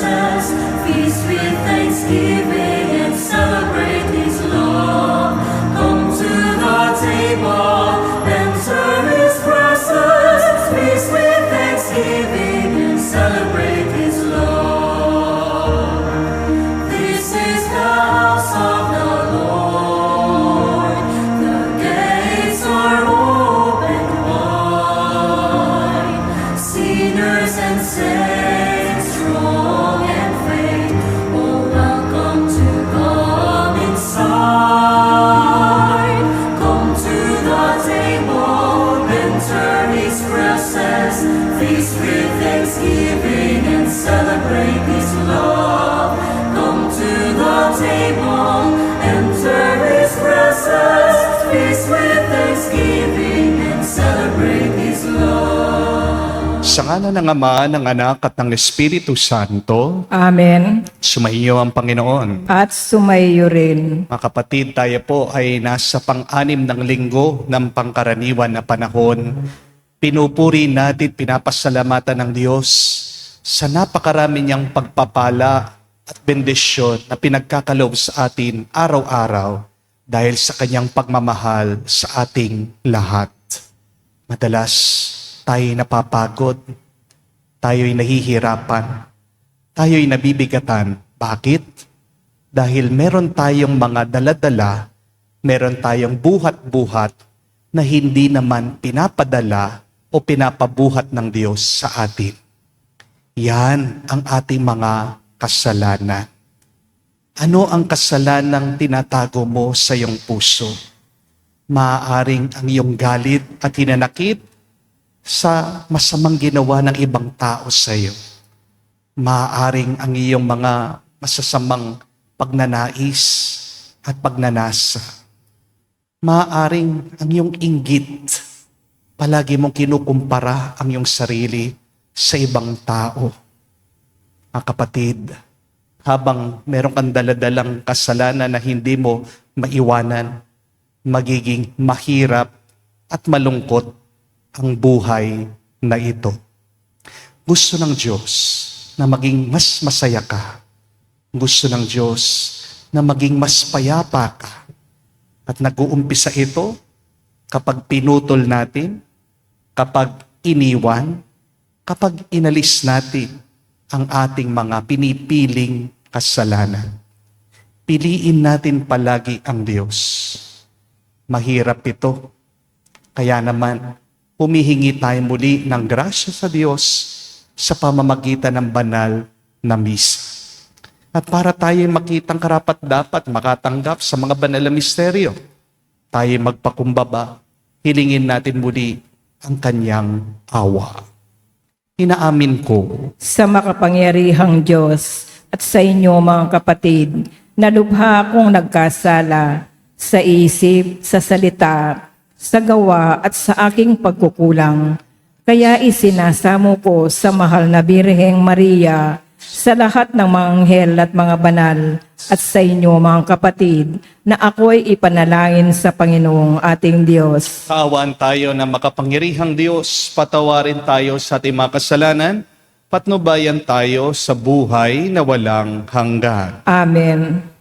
expresses. Feast with thanksgiving and celebrate His love. Come to the table, enter His presence. Feast with thanksgiving and celebrate His love. This is the house of the Lord. The gates are open wide. Sinners and saints, strong and faint, all welcome to come inside. Come to the table, enter His presence. Feast with thanksgiving and celebrate His love. Come to the table, enter His presence. Feast with thanksgiving and celebrate His love. Sa ngalan ng Ama, ng Anak at ng Espiritu Santo, Amen. sumainyo ang Panginoon. At sumayo rin. Mga kapatid, tayo po ay nasa pang-anim ng linggo ng pangkaraniwan na panahon. Pinupuri natin, pinapasalamatan ng Diyos sa napakarami niyang pagpapala at bendisyon na pinagkakaloob sa atin araw-araw dahil sa kanyang pagmamahal sa ating lahat. Madalas tayo'y napapagod, tayo'y nahihirapan, tayo'y nabibigatan. Bakit? Dahil meron tayong mga daladala, meron tayong buhat-buhat na hindi naman pinapadala o pinapabuhat ng Diyos sa atin. Yan ang ating mga kasalanan. Ano ang kasalanang tinatago mo sa iyong puso? Maaaring ang iyong galit at hinanakit sa masamang ginawa ng ibang tao sa iyo. Maaaring ang iyong mga masasamang pagnanais at pagnanasa. Maaaring ang iyong inggit, palagi mong kinukumpara ang iyong sarili sa ibang tao. Mga kapatid, habang meron kang daladalang kasalanan na hindi mo maiwanan, magiging mahirap at malungkot ang buhay na ito. Gusto ng Diyos na maging mas masaya ka. Gusto ng Diyos na maging mas payapa ka. At nag-uumpisa ito kapag pinutol natin, kapag iniwan, kapag inalis natin ang ating mga pinipiling kasalanan. Piliin natin palagi ang Diyos. Mahirap ito. Kaya naman, humihingi tayo muli ng grasya sa Diyos sa pamamagitan ng banal na misa. At para tayo makitang karapat-dapat makatanggap sa mga banal na misteryo, tayo magpakumbaba, hilingin natin muli ang kanyang awa. Inaamin ko Sa makapangyarihang Diyos at sa inyo mga kapatid, na lubha akong nagkasala sa isip, sa salita, sa gawa at sa aking pagkukulang. Kaya isinasamo ko sa mahal na Birheng Maria, sa lahat ng mga anghel at mga banal, at sa inyo mga kapatid, na ako'y ipanalangin sa Panginoong ating Diyos. kaawaan tayo ng makapangyarihang Diyos, patawarin tayo sa ating mga kasalanan, patnubayan tayo sa buhay na walang hanggan. Amen.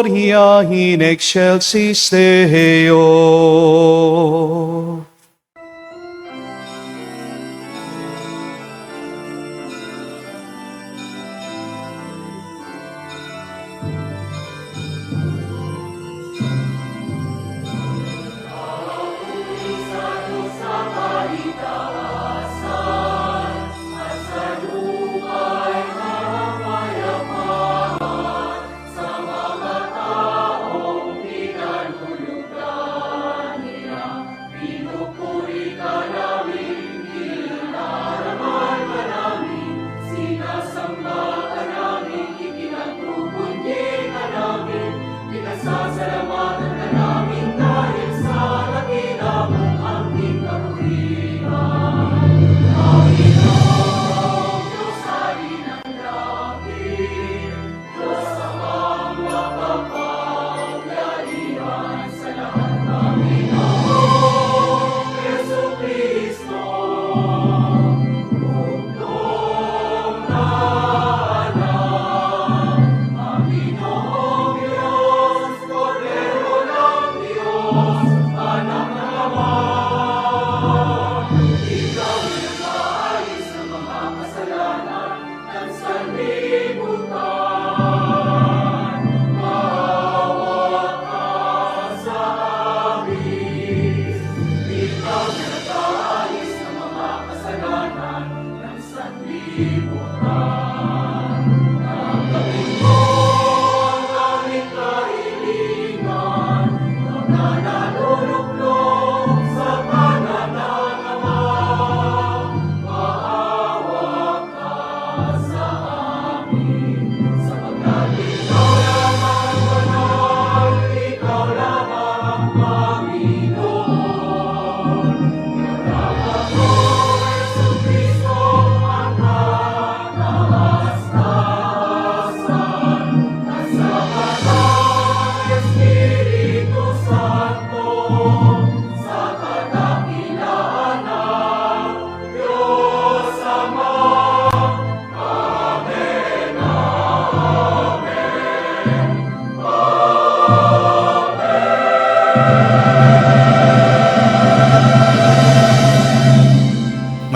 gloria in excelsis Deo.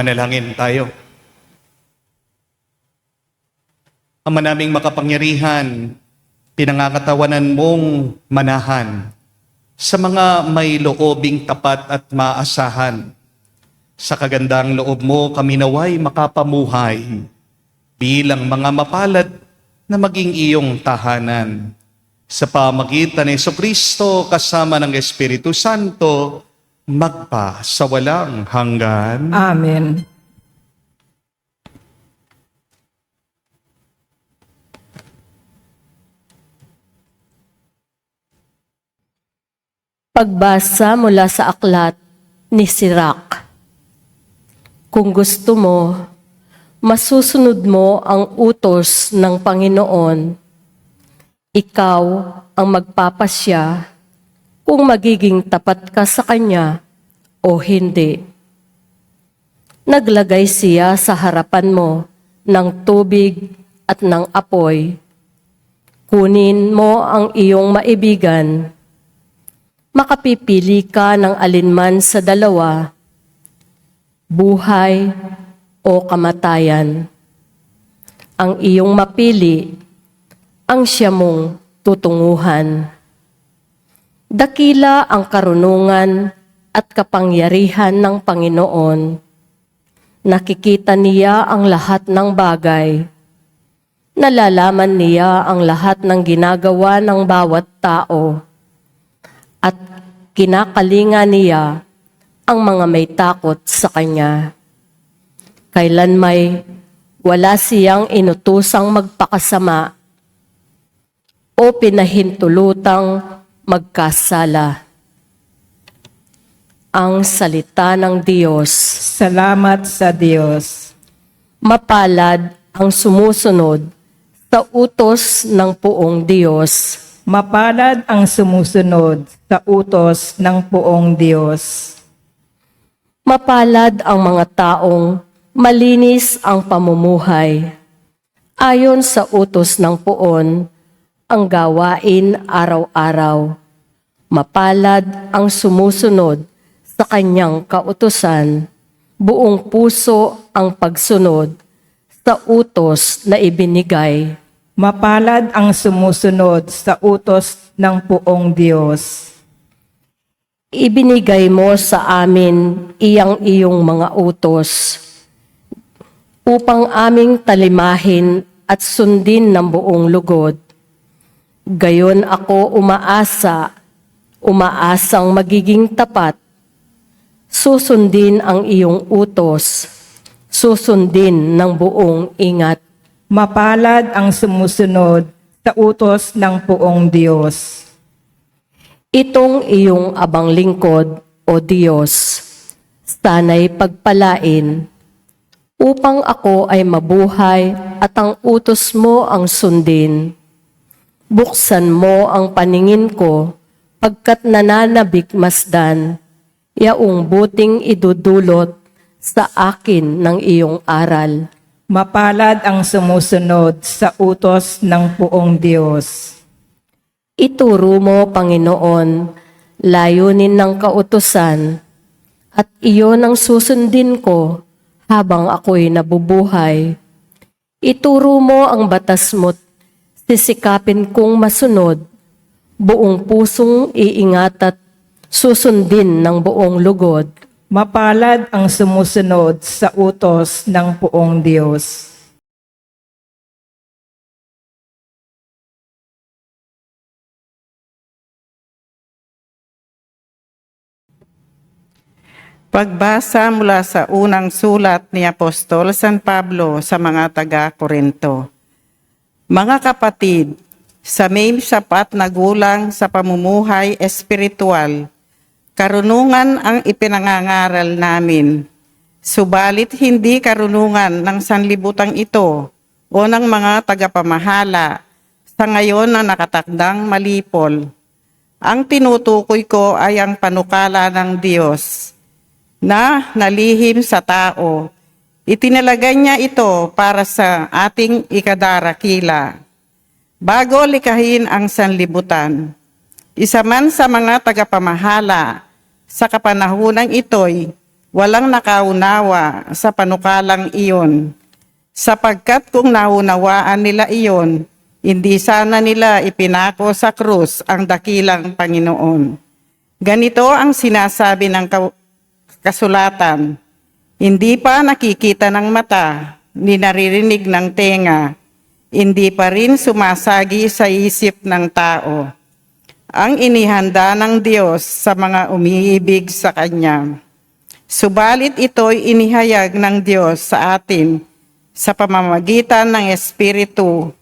Manalangin tayo. Ama naming makapangyarihan, pinangangatawanan mong manahan sa mga may loobing tapat at maasahan. Sa kagandang loob mo kami naway makapamuhay bilang mga mapalad na maging iyong tahanan. Sa pamagitan ni Jesucristo kasama ng Espiritu Santo, magpa sa walang hanggan. Amen. Pagbasa mula sa aklat ni Sirach. Kung gusto mo, masusunod mo ang utos ng Panginoon. Ikaw ang magpapasya kung magiging tapat ka sa Kanya o hindi. Naglagay siya sa harapan mo ng tubig at ng apoy. Kunin mo ang iyong maibigan. Makapipili ka ng alinman sa dalawa, buhay o kamatayan. Ang iyong mapili, ang siya mong tutunguhan. Dakila ang karunungan at kapangyarihan ng Panginoon. Nakikita niya ang lahat ng bagay. Nalalaman niya ang lahat ng ginagawa ng bawat tao. At kinakalinga niya ang mga may takot sa Kanya. Kailan may wala siyang inutusang magpakasama o pinahintulutang magkasala. Ang salita ng Diyos. Salamat sa Diyos. Mapalad ang sumusunod sa utos ng poong Diyos. Mapalad ang sumusunod sa utos ng poong Diyos. Mapalad ang mga taong malinis ang pamumuhay. Ayon sa utos ng poon ang gawain araw-araw. Mapalad ang sumusunod sa kanyang kautusan, buong puso ang pagsunod sa utos na ibinigay. Mapalad ang sumusunod sa utos ng poong Diyos. Ibinigay mo sa amin iyong mga utos upang aming talimahin at sundin ng buong lugod. Gayon ako umaasang magiging tapat, susundin ang iyong utos, susundin ng buong ingat. Mapalad ang sumusunod sa utos ng poong Diyos. Itong iyong abang lingkod, O Diyos, sana'y pagpalain, upang ako ay mabuhay at ang utos mo ang sundin. Buksan mo ang paningin ko, pagkat nananabik masdan, yaong buting idudulot sa akin ng iyong aral. Mapalad ang sumusunod sa utos ng poong Diyos. Ituro mo, Panginoon, layunin ng kautusan, at iyon ang susundin ko habang ako'y nabubuhay. Ituro mo ang batas mo't sisikapin kong masunod, buong pusong iingat at susundin ng buong lugod. Mapalad ang sumusunod sa utos ng poong Diyos. Pagbasa mula sa unang sulat ni Apostol San Pablo sa mga taga-Korinto. Mga kapatid, sa may sapat na gulang sa pamumuhay espiritual, karunungan ang ipinangangaral namin. Subalit hindi karunungan ng sanlibutang ito o ng mga tagapamahala sa ngayon na nakatakdang malipol. Ang tinutukoy ko ay ang panukala ng Diyos na nalihim sa tao. Itinalaga niya ito para sa ating ikadarakila. Bago likahin ang sanlibutan, isa man sa mga tagapamahala sa kapanahunang ito'y walang nakaunawa sa panukalang iyon, sapagkat kung naunawaan nila iyon, hindi sana nila ipinako sa krus ang dakilang Panginoon. Ganito ang sinasabi ng kasulatan, hindi pa nakikita ng mata, ni naririnig ng tenga, hindi pa rin sumasagi sa isip ng tao. Ang inihanda ng Diyos sa mga umiibig sa Kanya. Subalit ito'y inihayag ng Diyos sa atin sa pamamagitan ng Espiritu.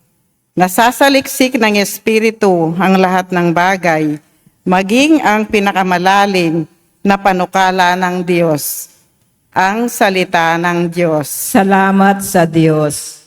Nasasaliksik ng Espiritu ang lahat ng bagay, maging ang pinakamalalim na panukala ng Diyos, ang salita ng Diyos. Salamat sa Diyos.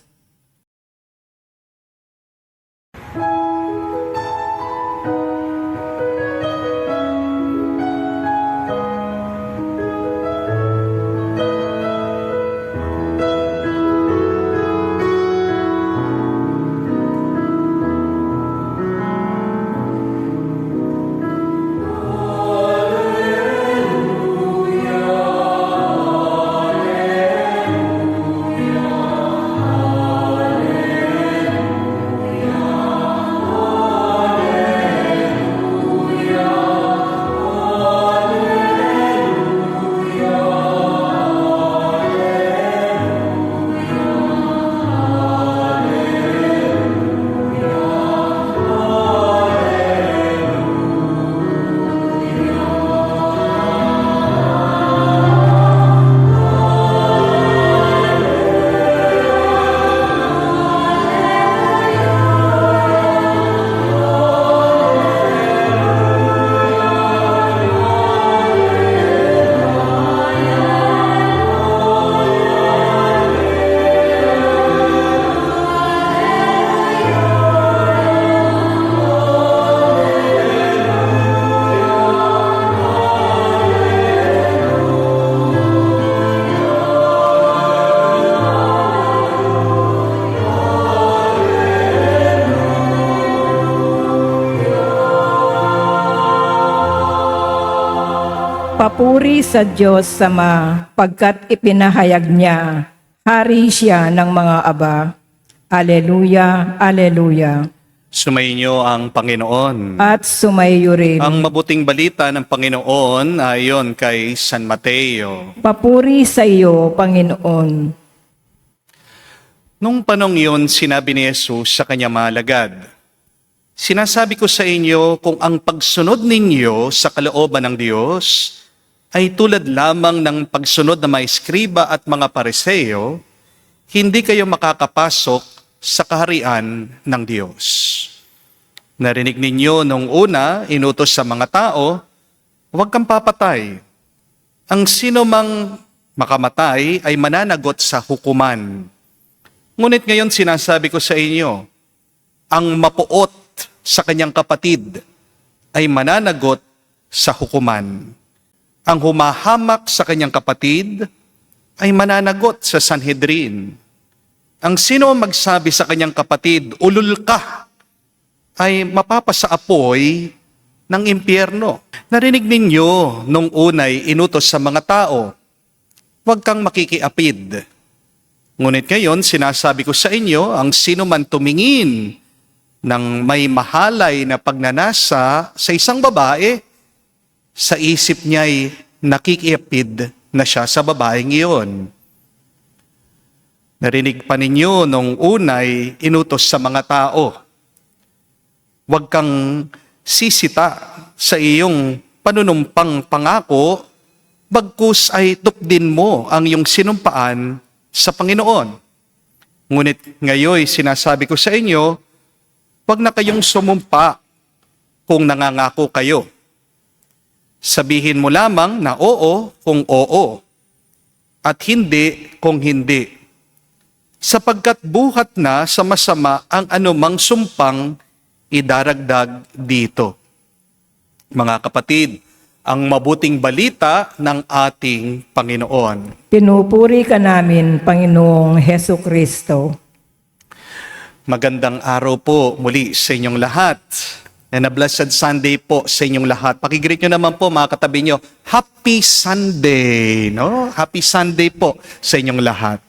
Papuri sa Diyos Sama, pagkat ipinahayag niya, hari siya ng mga aba. Aleluya, aleluya. Sumainyo ang Panginoon. At sumayo rin. Ang mabuting balita ng Panginoon ayon kay San Mateo. Papuri sa iyo, Panginoon. Nung panong yun, sinabi ni Jesus sa kanyang mga alagad, "Sinasabi ko sa inyo, kung ang pagsunod ninyo sa kalooban ng Diyos ay tulad lamang ng pagsunod ng mga eskriba at mga pariseo, hindi kayo makakapasok sa kaharian ng Diyos." Narinig ninyo nung una, inutos sa mga tao, "Huwag kang papatay. Ang sino mang makamatay ay mananagot sa hukuman." Ngunit ngayon sinasabi ko sa inyo, ang mapuot sa kanyang kapatid ay mananagot sa hukuman. Ang humahamak sa kanyang kapatid ay mananagot sa Sanhedrin. Ang sino magsabi sa kanyang kapatid, "Ulol ka," ay mapapasa apoy ng impyerno. Narinig ninyo nung unay inutos sa mga tao, "Huwag kang makikiapid." Ngunit ngayon sinasabi ko sa inyo, ang sino man tumingin ng may mahalay na pagnanasa sa isang babae, sa isip niya'y nakikiapid na siya sa babaeng iyon. Narinig pa ninyo nung unay inutos sa mga tao, "Huwag kang sisita sa iyong panunumpang pangako, bagkus ay tupdin mo ang iyong sinumpaan sa Panginoon." Ngunit ngayon sinasabi ko sa inyo, huwag na kayong sumumpa kung nangangako kayo. Sabihin mo lamang na oo kung oo at hindi kung hindi. Sapagkat buhat na sa masama ang anumang sumpang idaragdag dito. Mga kapatid, ang mabuting balita ng ating Panginoon. Pinupuri ka namin, Panginoong Heso Kristo. Magandang araw po muli sa inyong lahat. And a blessed Sunday po sa inyong lahat. Pakigreet nyo naman po mga katabi nyo, Happy Sunday! No? Happy Sunday po sa inyong lahat.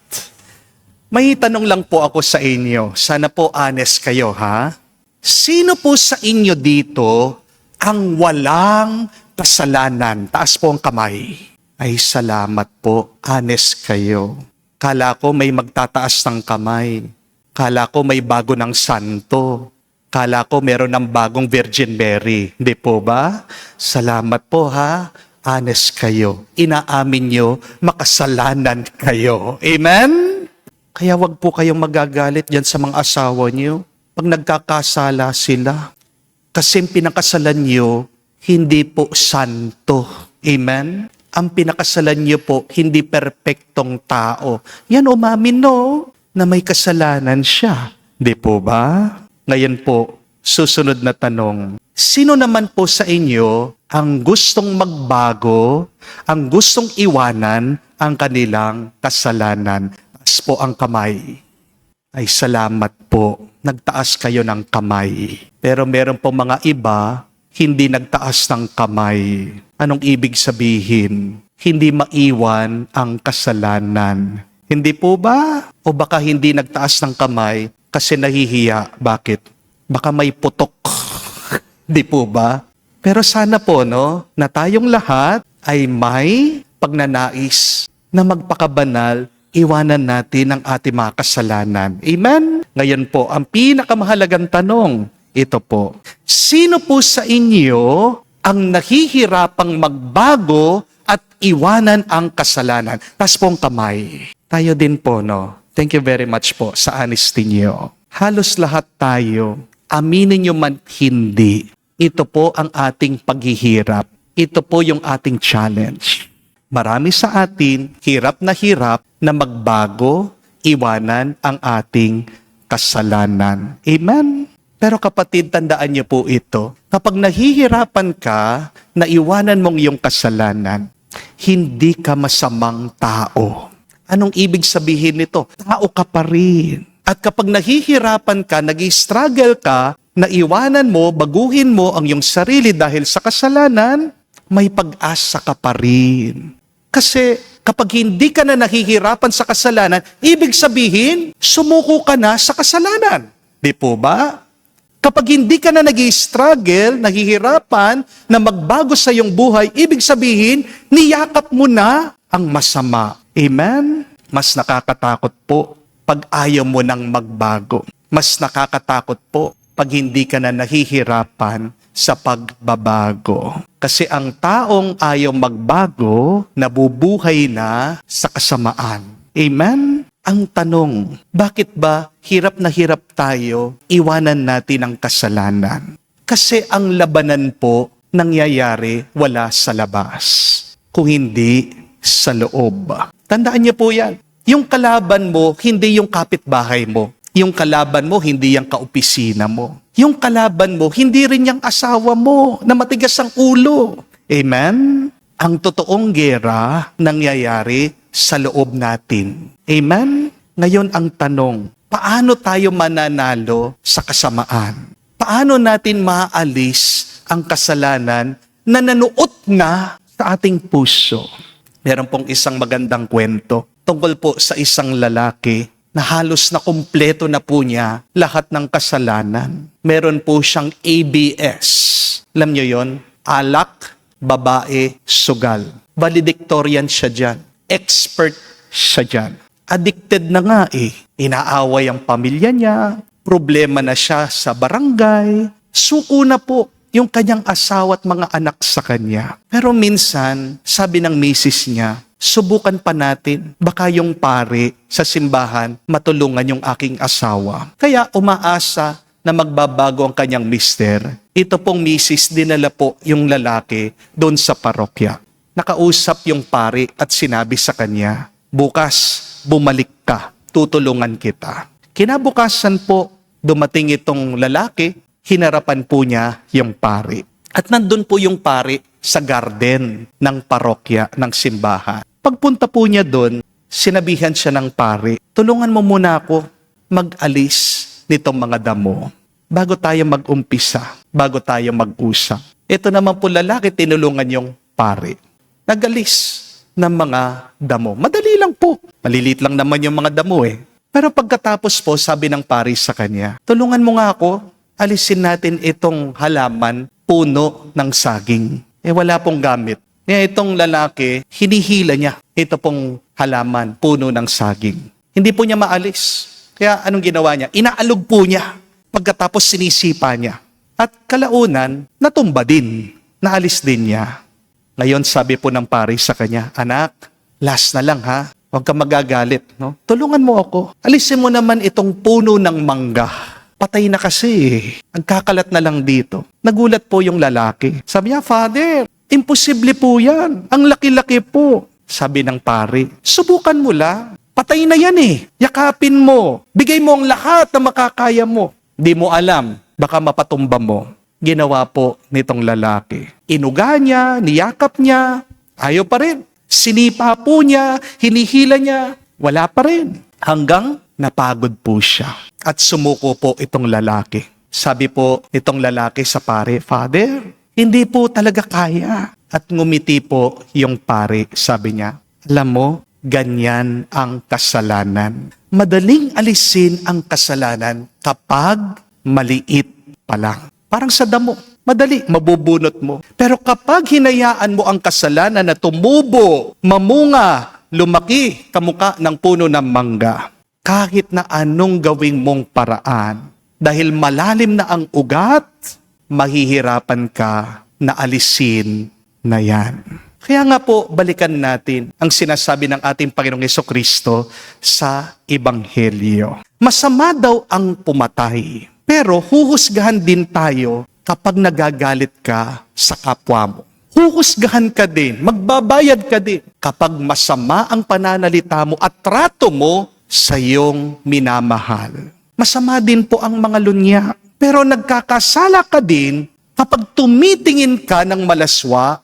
May tanong lang po ako sa inyo. Sana po honest kayo, ha? Sino po sa inyo dito ang walang kasalanan? Taas po ang kamay. Ay, salamat po. Honest kayo. Kala ko may magtataas ng kamay. Kala ko may bago ng santo. Kala ko meron ng bagong Virgin Mary. Hindi po ba? Salamat po, ha? Honest kayo. Inaamin nyo, makasalanan kayo. Amen? Kaya wag po kayong magagalit dyan sa mga asawa nyo pag nagkakasala sila. Kasi pinakasalan nyo, hindi po santo. Amen? Ang pinakasalan nyo po, hindi perpektong tao. Yan umamin no, na may kasalanan siya. Di po ba? Ngayon po, susunod na tanong. Sino naman po sa inyo ang gustong magbago, ang gustong iwanan ang kanilang kasalanan? Taas po ang kamay. Ay salamat po, nagtaas kayo ng kamay. Pero meron po mga iba, hindi nagtaas ng kamay. Anong ibig sabihin? Hindi maiwan ang kasalanan. Hindi po ba? O baka hindi nagtaas ng kamay kasi nahihiya. Bakit? Baka may putok. Di po ba? Pero sana po, no, na tayong lahat ay may pagnanais na magpakabanal, iwanan natin ang ating mga kasalanan. Amen? Ngayon po, ang pinakamahalagang tanong, ito po. Sino po sa inyo ang nahihirapang magbago at iwanan ang kasalanan? Taas po ang kamay. Tayo din po, no? Thank you very much po sa honesty niyo. Halos lahat tayo, aminin nyo man hindi, ito po ang ating paghihirap. Ito po yung ating challenge. Marami sa atin, hirap na magbago, iwanan ang ating kasalanan. Amen? Pero kapatid, tandaan niyo po ito. Kapag nahihirapan ka na iwanan mong iyong kasalanan, hindi ka masamang tao. Anong ibig sabihin nito? Tao ka pa rin. At kapag nahihirapan ka, nag-struggle ka, na iwanan mo, baguhin mo ang iyong sarili dahil sa kasalanan, may pag-asa ka pa rin. Kasi kapag hindi ka na nahihirapan sa kasalanan, ibig sabihin, sumuko ka na sa kasalanan. Di po ba? Kapag hindi ka na nag-i-struggle, nahihirapan na magbago sa iyong buhay, ibig sabihin, niyakap mo na ang masama. Amen? Mas nakakatakot po pag ayaw mo nang magbago. Mas nakakatakot po pag hindi ka na nahihirapan sa pagbabago. Kasi ang taong ayaw magbago, nabubuhay na sa kasamaan. Amen? Ang tanong, bakit ba hirap na hirap tayo iwanan natin ang kasalanan? Kasi ang labanan po nangyayari wala sa labas, kung hindi sa loob. Tandaan niyo po yan. Yung kalaban mo, hindi yung kapitbahay mo. Yung kalaban mo, hindi yung kaopisina mo. Yung kalaban mo, hindi rin yung asawa mo na matigas ang ulo. Amen? Ang totoong gera nangyayari sa loob natin. Amen? Ngayon ang tanong, paano tayo mananalo sa kasamaan? Paano natin maalis ang kasalanan na nanuot na sa ating puso? Meron pong isang magandang kwento tungkol po sa isang lalaki na halos na kumpleto na po niya lahat ng kasalanan. Meron po siyang ABS. Alam niyo yon? Alak, babae, sugal. Valedictorian siya dyan. Expert siya dyan. Addicted na nga eh. Inaaway ang pamilya niya. Problema na siya sa barangay. Suko na po yung kanyang asawa at mga anak sa kanya. Pero minsan, sabi ng misis niya, subukan pa natin, baka yung pare sa simbahan matulungan yung aking asawa. Kaya umaasa na magbabago ang kanyang mister. Ito pong misis, dinala po yung lalaki doon sa parokya. Nakausap yung pare at sinabi sa kanya, bukas, bumalik ka, tutulungan kita. Kinabukasan po, dumating itong lalaki, hinarapan po niya yung pare. At nandun po yung pare sa garden ng parokya, ng simbahan. Pagpunta po niya doon, sinabihan siya ng pare, tulungan mo muna ako mag-alis nitong mga damo bago tayo mag-umpisa, bago tayo mag-usap. Ito naman po lalaki, tinulungan yung pare. Nag-alis ng mga damo. Madali lang po. Malilit lang naman yung mga damo eh. Pero pagkatapos po, sabi ng pare sa kanya, tulungan mo nga ako, alisin natin itong halaman, puno ng saging. Eh wala pong gamit. Kaya itong lalaki, hinihila niya ito pong halaman, puno ng saging. Hindi po niya maalis. Kaya anong ginawa niya? Inaalog po niya. Pagkatapos sinisipa niya. At kalaunan, natumba din. Naalis din niya. Ngayon sabi po ng pare sa kanya, anak, last na lang ha. Huwag ka magagalit. No? Tulungan mo ako. Alisin mo naman itong puno ng mangga. Patay na kasi. Ang kakalat na lang dito. Nagulat po yung lalaki. Sabi niya, Father, imposible po yan. Ang laki-laki po. Sabi ng pare, subukan mo lang. Patay na yan eh. Yakapin mo. Bigay mo ang lahat na makakaya mo. Di mo alam. Baka mapatumba mo. Ginawa po nitong lalaki. Inuga niya, niyakap niya. Ayaw pa rin. Sinipa po niya, hinihila niya. Wala pa rin. Hanggang napagod po siya. At sumuko po itong lalaki. Sabi po itong lalaki sa pare, Father, hindi po talaga kaya. At ngumiti po yung pare, sabi niya, alam mo, ganyan ang kasalanan. Madaling alisin ang kasalanan kapag maliit pa lang. Parang sa damo, madali, mabubunot mo. Pero kapag hinayaan mo ang kasalanan na tumubo, mamunga, lumaki, kamukha ng puno ng mangga, kahit na anong gawing mong paraan, dahil malalim na ang ugat, mahihirapan ka na alisin na yan. Kaya nga po, balikan natin ang sinasabi ng ating Panginoong Jesucristo sa Ebanghelyo. Masama daw ang pumatay, pero huhusgahan din tayo kapag nagagalit ka sa kapwa mo. Huhusgahan ka din, magbabayad ka din kapag masama ang pananalita mo at trato mo sa iyong minamahal. Masama din po ang mga lunya, pero nagkakasala ka din kapag tumitingin ka ng malaswa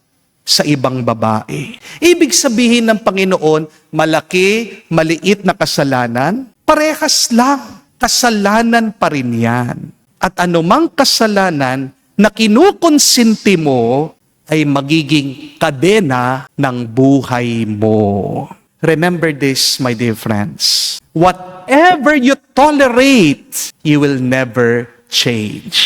sa ibang babae. Ibig sabihin ng Panginoon, malaki, maliit na kasalanan, parehas lang. Kasalanan pa rin yan. At anumang kasalanan na kinukonsinti mo, ay magiging kadena ng buhay mo. Remember this, my dear friends. Whatever you tolerate, you will never change.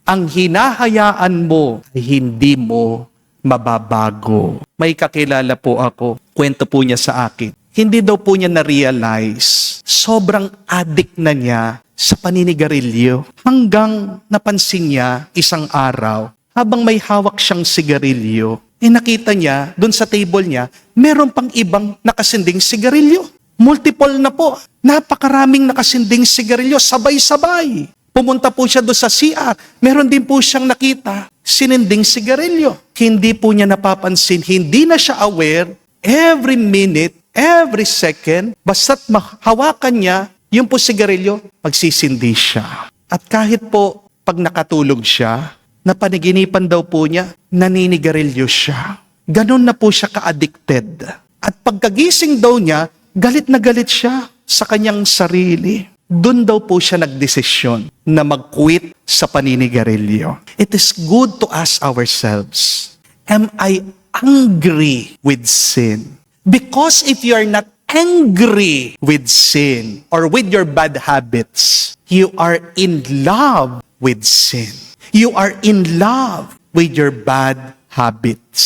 Ang hinahayaan mo ay hindi mo mababago. May kakilala po ako, kwento po niya sa akin. Hindi daw po niya na-realize, sobrang addict na niya sa paninigarilyo. Hanggang napansin niya isang araw, habang may hawak siyang sigarilyo, nakita niya, doon sa table niya, meron pang ibang nakasinding sigarilyo. Multiple na po. Napakaraming nakasinding sigarilyo, sabay-sabay. Pumunta po siya doon sa CR. Meron din po siyang nakita, sininding sigarilyo. Hindi po niya napapansin, hindi na siya aware, every minute, every second, basta't mahawakan niya, yung po sigarilyo, magsisindi siya. At kahit po, pag nakatulog siya, napaniginipan daw po niya, naninigarilyo siya. Ganon na po siya ka-addicted. At pagkagising daw niya, galit na galit siya sa kanyang sarili. Doon daw po siya nagdesisyon na mag-quit sa paninigarilyo. It is good to ask ourselves, am I angry with sin? Because if you are not angry with sin or with your bad habits, you are in love with sin. You are in love with your bad habits.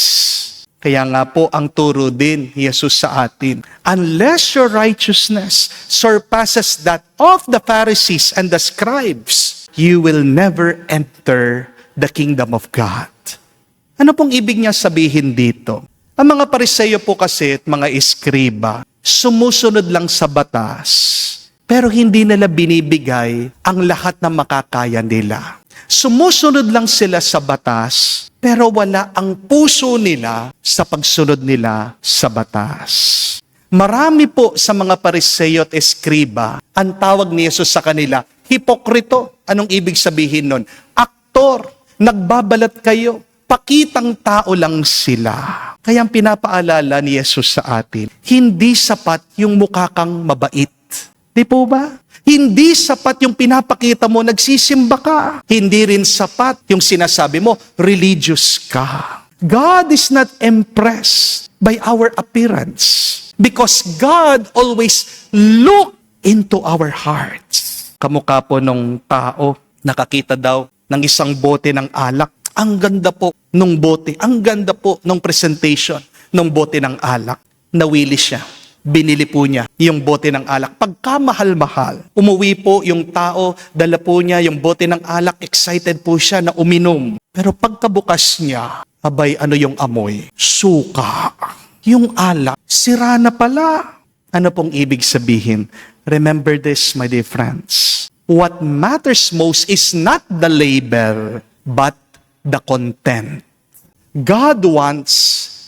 Kaya nga po ang turo din ni Jesus sa atin, unless your righteousness surpasses that of the Pharisees and the scribes, you will never enter the kingdom of God. Ano pong ibig niya sabihin dito? Ang mga Pariseo po kasi at mga eskriba, sumusunod lang sa batas, pero hindi nila binibigay ang lahat ng makakaya nila. Sumusunod lang sila sa batas, pero wala ang puso nila sa pagsunod nila sa batas. Marami po sa mga Pariseo at eskriba, ang tawag ni Jesus sa kanila, hipokrito. Anong ibig sabihin nun? Aktor, nagbabalat kayo, pakitang tao lang sila. Kaya ang pinapaalala ni Jesus sa atin, hindi sapat yung mukha kang mabait. Di po ba? Hindi sapat yung pinapakita mo, nagsisimba ka. Hindi rin sapat yung sinasabi mo, religious ka. God is not impressed by our appearance because God always look into our hearts. Kamukha po nung tao, nakakita daw ng isang bote ng alak. Ang ganda po nung bote, ang ganda po nung presentation nung bote ng alak. Nawili siya. Binili po niya yung bote ng alak. Pagkamahal-mahal, umuwi po yung tao, dala po niya yung bote ng alak, excited po siya na uminom. Pero pagkabukas niya, abay ano yung amoy? Suka. Yung alak, sira na pala. Ano pong ibig sabihin? Remember this, my dear friends. What matters most is not the label, but the content. God wants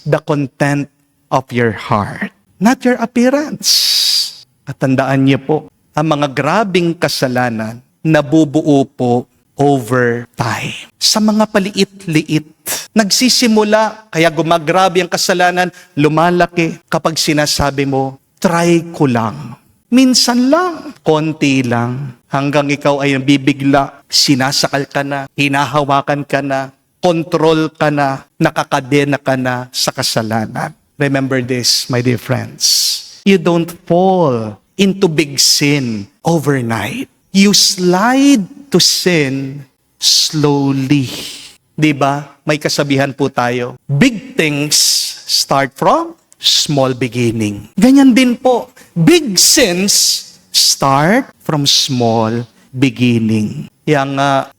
the content of your heart, not your appearance. At tandaan niyo po, ang mga grabing kasalanan nabubuo po over time. Sa mga paliit-liit. Nagsisimula, kaya gumagrabe ang kasalanan, lumalaki kapag sinasabi mo, try ko lang. Minsan lang, konti lang, hanggang ikaw ay bibigla, sinasakal ka na, hinahawakan ka na, kontrol ka na, nakakadena ka na sa kasalanan. Remember this, my dear friends. You don't fall into big sin overnight. You slide to sin slowly. Diba? May kasabihan po tayo. Big things start from small beginning. Ganyan din po. Big sins start from small beginning. Yang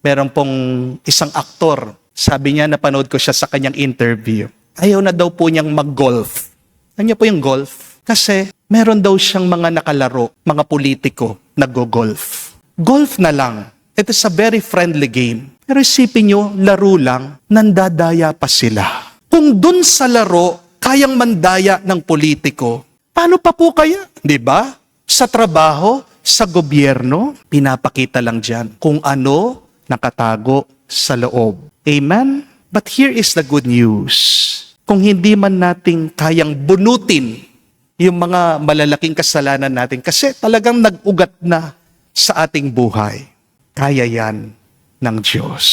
meron pong isang aktor, sabi niya, napanood ko siya sa kanyang interview. Ayaw na daw po niyang mag-golf. Ano niya po yung golf? Kasi meron daw siyang mga nakalaro, mga politiko, nag-golf. Golf na lang. It is a very friendly game. Pero isipin niyo, laro lang, nandadaya pa sila. Kung dun sa laro, kayang mandaya ng politiko, paano pa po kaya? Diba? Sa trabaho, sa gobyerno, pinapakita lang dyan kung ano nakatago sa loob. Amen? But here is the good news. Kung hindi man natin kayang bunutin yung mga malalaking kasalanan natin, kasi talagang nag-ugat na sa ating buhay, kaya yan ng Diyos.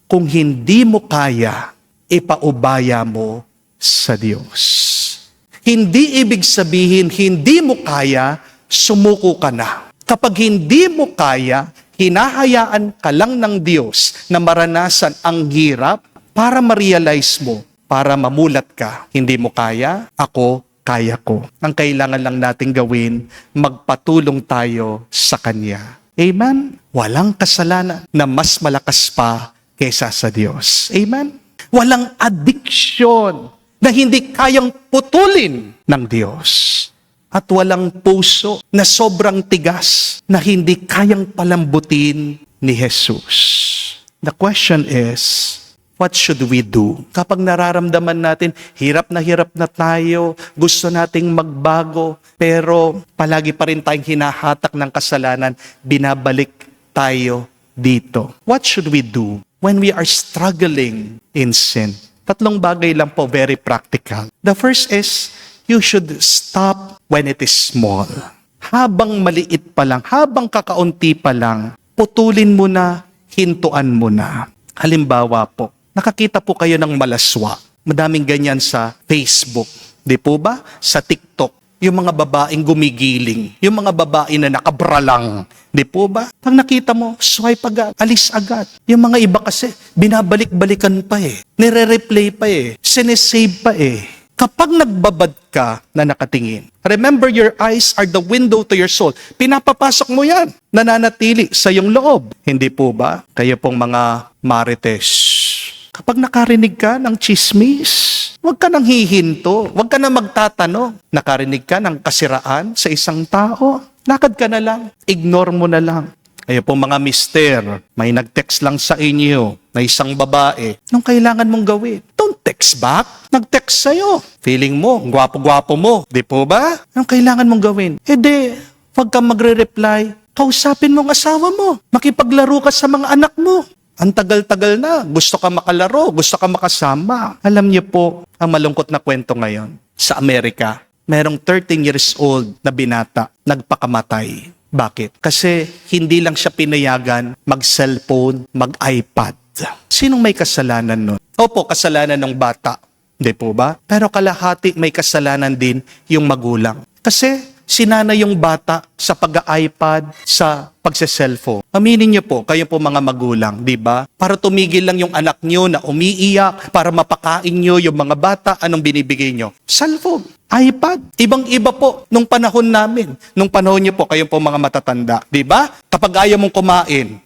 Kung hindi mo kaya, ipaubaya mo sa Diyos. Hindi ibig sabihin, hindi mo kaya, sumuko ka na. Kapag hindi mo kaya, hinahayaan ka lang ng Diyos na maranasan ang hirap para ma-realize mo, para mamulat ka. Hindi mo kaya, ako, kaya ko. Ang kailangan lang natin gawin, magpatulong tayo sa Kanya. Amen? Walang kasalanan na mas malakas pa kaysa sa Diyos. Amen? Walang addiction na hindi kayang putulin ng Diyos. At walang puso na sobrang tigas na hindi kayang palambutin ni Jesus. The question is, what should we do? Kapag nararamdaman natin, hirap na tayo, gusto nating magbago, pero palagi pa rin tayong hinahatak ng kasalanan, binabalik tayo dito. What should we do when we are struggling in sin? 3 bagay lang po, very practical. The first is, you should stop when it is small. Habang maliit pa lang, habang kakaunti pa lang, putulin mo na, hintuan mo na. Halimbawa po, nakakita po kayo ng malaswa. Madaming ganyan sa Facebook. Di po ba? Sa TikTok. Yung mga babaeng gumigiling. Yung mga babae na nakabralang. Di po ba? Pag nakita mo, swipe agad. Alis agad. Yung mga iba kasi, binabalik-balikan pa eh. Nire-replay pa eh. Sinesave pa eh. Kapag nagbabad ka na nakatingin, remember your eyes are the window to your soul. Pinapapasok mo yan. Nananatili sa iyong loob. Hindi po ba? Kayo pong mga marites. Kapag nakarinig ka ng chismis, huwag ka nang hihinto, huwag ka nang magtatanong. Nakarinig ka ng kasiraan sa isang tao, lakad ka na lang, ignore mo na lang. Kayo po mga mister, may nag-text lang sa inyo na isang babae, anong kailangan mong gawin? Don't text back. Nag-text sa'yo. Feeling mo, gwapo-gwapo mo. Di po ba? Anong kailangan mong gawin? Huwag kang magre-reply. Kausapin mo ang asawa mo. Makipaglaro ka sa mga anak mo. Ang tagal-tagal na, gusto ka makalaro, gusto ka makasama. Alam niyo po, ang malungkot na kwento ngayon, sa Amerika, merong 13 years old na binata, nagpakamatay. Bakit? Kasi hindi lang siya pinayagan mag-cellphone, mag-iPad. Sinong may kasalanan nun? Opo, kasalanan ng bata. Hindi po ba? Pero kalahati may kasalanan din yung magulang. Kasi sinana yung bata sa pag-iPad, sa pagse-cellphone. Aminin niyo po, kayo po mga magulang, di ba? Para tumigil lang yung anak niyo na umiiyak, para mapakain niyo yung mga bata, anong binibigay niyo? Cellphone, iPad. Ibang-iba po nung panahon namin. Nung panahon niyo po, kayo po mga matatanda, di ba? Kapag ayaw mong kumain,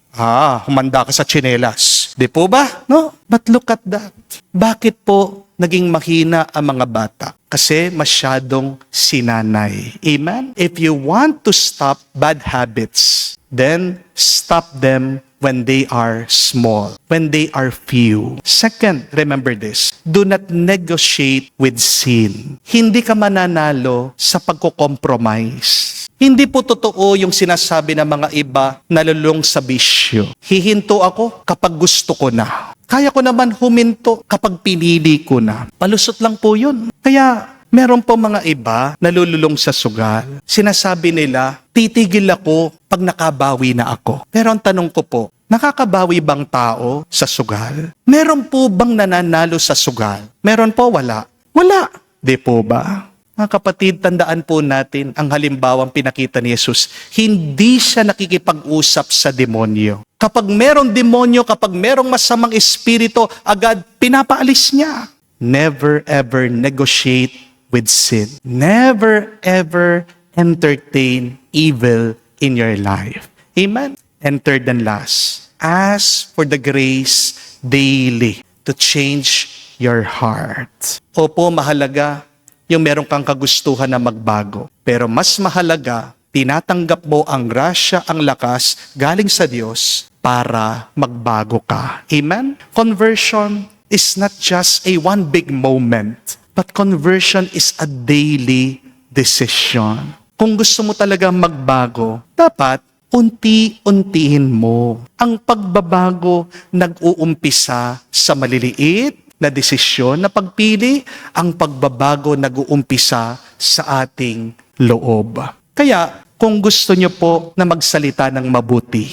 humanda ka sa tsinelas. Di po ba? No? But look at that. Bakit po naging mahina ang mga bata? Kasi masyadong sinanay. Amen? If you want to stop bad habits, then stop them when they are small, when they are few. Second, remember this, do not negotiate with sin. Hindi ka mananalo sa pagko-compromise. Hindi po totoo yung sinasabi ng mga iba na lulong sa bisyo. Hihinto ako kapag gusto ko na. Kaya ko naman huminto kapag pinili ko na. Palusot lang po yun. Kaya meron po mga iba na lululong sa sugal. Sinasabi nila, titigil ako pag nakabawi na ako. Pero ang tanong ko po, nakakabawi bang tao sa sugal? Meron po bang nananalo sa sugal? Meron po, wala? Wala. Di po ba? Mga kapatid, tandaan po natin ang halimbawang pinakita ni Jesus. Hindi siya nakikipag-usap sa demonyo. Kapag merong demonyo, kapag merong masamang espiritu, agad pinapaalis niya. Never ever negotiate with sin. Never ever entertain evil in your life. Amen? And third and last, ask for the grace daily to change your heart. Opo, mahalaga yung meron kang kagustuhan na magbago. Pero mas mahalaga, tinatanggap mo ang grasya, ang lakas galing sa Diyos para magbago ka. Amen? Conversion is not just a one big moment, but conversion is a daily decision. Kung gusto mo talaga magbago, dapat unti-untihin mo. Ang pagbabago nag-uumpisa sa maliliit na desisyon na pagpili, ang pagbabago nag-uumpisa sa ating loob. Kaya, kung gusto nyo po na magsalita ng mabuti,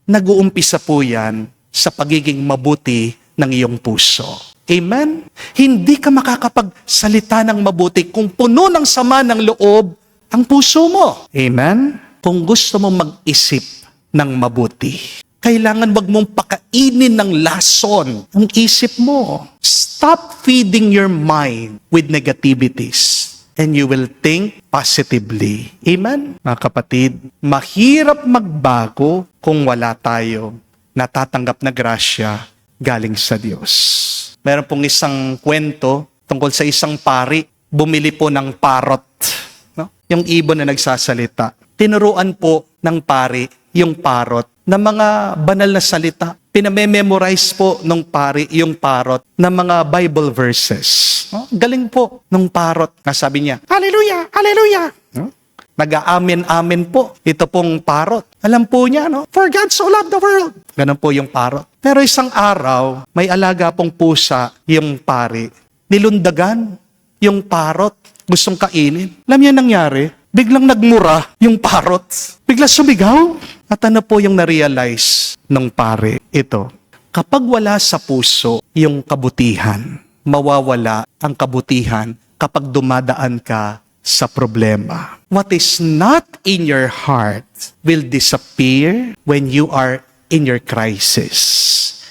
nag-uumpisa po yan sa pagiging mabuti ng iyong puso. Amen? Hindi ka makakapagsalita ng mabuti kung puno ng sama ng loob ang puso mo. Amen? Kung gusto mo mag-isip ng mabuti, kailangan wag mong pakainin ng lason ang isip mo. Stop feeding your mind with negativities and you will think positively. Amen? Mga kapatid, mahirap magbago kung wala tayo natatanggap na grasya galing sa Diyos. Meron pong isang kwento tungkol sa isang pari, bumili po ng parrot. No? Yung ibon na nagsasalita. Tinuruan po ng pari yung parrot na mga banal na salita. Pinamememorize po ng pari yung parrot na mga Bible verses. No? Galing po ng parrot. Sabi niya, Hallelujah! Hallelujah! No? Nag-aamin-amin po. Ito pong parrot. Alam po niya, no? For God so loved the world. Ganun po yung parrot. Pero isang araw, may alaga pong pusa yung pari. Nilundagan yung parrot. Gustong kainin. Alam niya nangyari? Biglang nagmura yung parrot. Bigla sumigaw. At ano po yung na-realize ng pari? Ito, kapag wala sa puso yung kabutihan, mawawala ang kabutihan kapag dumadaan ka sa problema. What is not in your heart will disappear when you are in your crisis.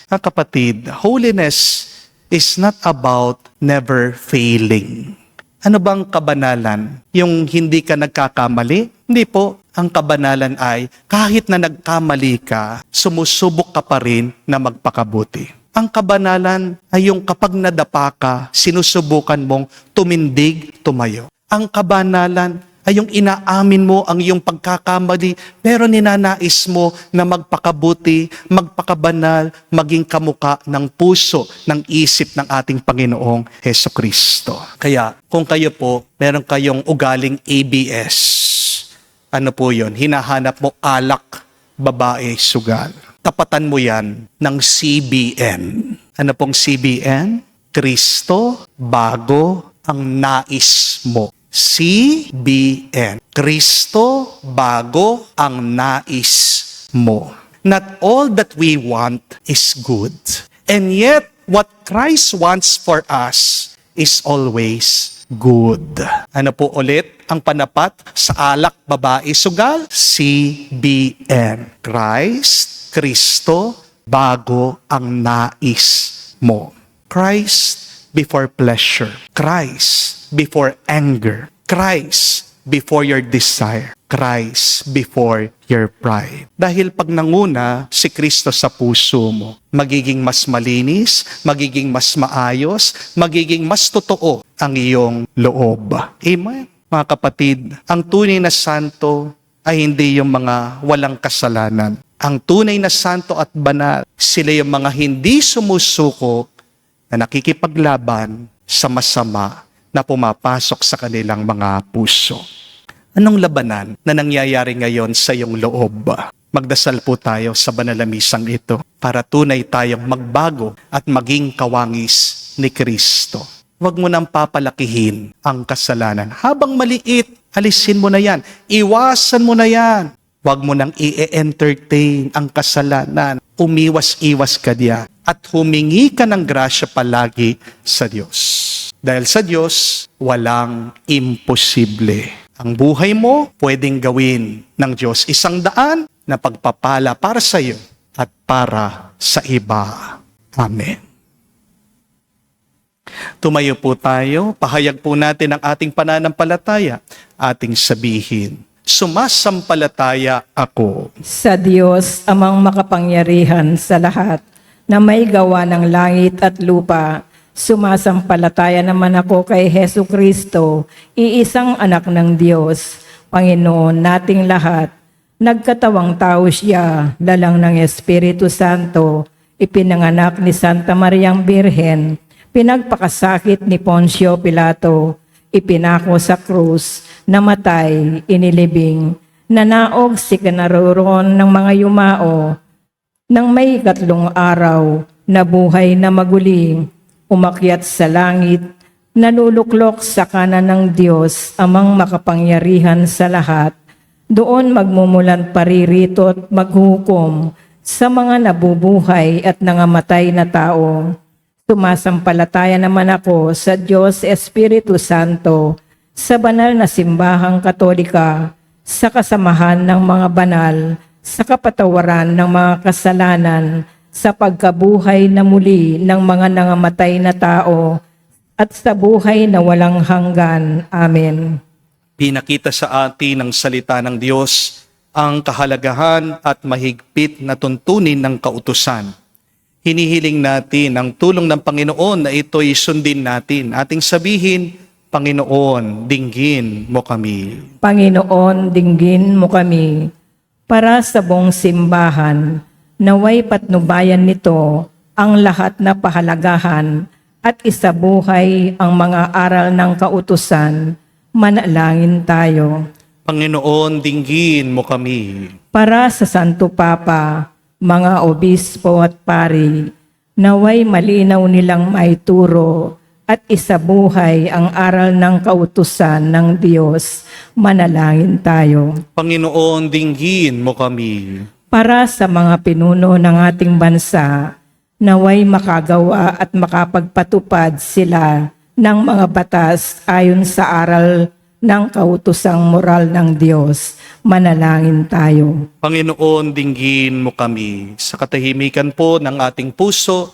Kapatid, holiness is not about never failing. Ano bang kabanalan? Yung hindi ka nagkakamali? Hindi po. Ang kabanalan ay kahit na nagkamali ka, sumusubok ka pa rin na magpakabuti. Ang kabanalan ay yung kapag nadapa ka, sinusubukan mong tumindig, tumayo. Ang kabanalan ay yung inaamin mo ang iyong pagkakamali, pero ninanais mo na magpakabuti, magpakabanal, maging kamuka ng puso, ng isip ng ating Panginoong Hesukristo. Kaya kung kayo po, meron kayong ugaling ABS, ano po yun? Hinahanap mo alak, babae, sugal. Tapatan mo yan ng CBN. Ano pong CBN? Kristo, bago ang nais mo. CBN. Kristo, bago ang nais mo. Not all that we want is good. And yet, what Christ wants for us is always good. Ano po ulit ang panapat sa alak, babae, sugal? CBN. Christ, Kristo, bago ang nais mo. Christ before pleasure. Christ before anger. Christ before your desire. Christ before your pride. Dahil pag nanguna si Kristo sa puso mo, magiging mas malinis, magiging mas maayos, magiging mas totoo ang iyong loob. Amen. Mga kapatid, ang tunay na santo ay hindi yung mga walang kasalanan. Ang tunay na santo at banal, sila yung mga hindi sumusuko na nakikipaglaban sa masama na pumapasok sa kanilang mga puso. Anong labanan na nangyayari ngayon sa iyong loob? Magdasal po tayo sa banal na misang ito para tunay tayong magbago at maging kawangis ni Kristo. Huwag mo nang papalakihin ang kasalanan. Habang maliit, alisin mo na yan. Iwasan mo na yan. Huwag mo nang i-entertain ang kasalanan. Umiwas-iwas ka diyan. At humingi ka ng grasya palagi sa Diyos. Dahil sa Diyos, walang imposible. Ang buhay mo, pwedeng gawin ng Diyos 100 na pagpapala para sa iyo at para sa iba. Amen. Tumayo po tayo, pahayag po natin ang ating pananampalataya, ating sabihin, sumasampalataya ako Sa Diyos, amang makapangyarihan sa lahat, na may gawa ng langit at lupa, sumasampalataya naman ako kay Hesu Kristo, iisang anak ng Diyos, Panginoon nating lahat. Nagkatawang tao siya, lalang ng Espiritu Santo, ipinanganak ni Santa Mariang Birhen, pinagpakasakit ni Poncio Pilato, ipinako sa krus, namatay, inilibing, nanaog si kanaroon ng mga yumao, nang may 3 araw, nabuhay na maguling, umakyat sa langit, naluluklok sa kanan ng Diyos, amang makapangyarihan sa lahat. Doon magmumulan paririto at maghukom sa mga nabubuhay at nangamatay na tao. Sumasampalataya naman ako sa Diyos Espiritu Santo, sa banal na simbahang katolika, sa kasamahan ng mga banal, sa kapatawaran ng mga kasalanan, sa pagkabuhay na muli ng mga nangamatay na tao, at sa buhay na walang hanggan. Amen. Pinakita sa atin ng salita ng Diyos ang kahalagahan at mahigpit na tuntunin ng kautusan. Hinihiling natin ang tulong ng Panginoon na ito'y sundin natin. Ating sabihin, Panginoon, dinggin mo kami. Panginoon, dinggin mo kami. Para sa buong simbahan, naway patnubayan nito ang lahat na pahalagahan at isabuhay ang mga aral ng kautusan. Manalangin tayo. Panginoon, dinggin mo kami. Para sa Santo Papa, mga obispo at pari, naway malinaw nilang maituro at isabuhay ang aral ng kautusan ng Diyos. Manalangin tayo. Panginoon, dinggin mo kami. Para sa mga pinuno ng ating bansa, naway makagawa at makapagpatupad sila ng mga batas ayon sa aral ng kautusang moral ng Diyos. Manalangin tayo. Panginoon, dinggin mo kami. Sa katahimikan po ng ating puso,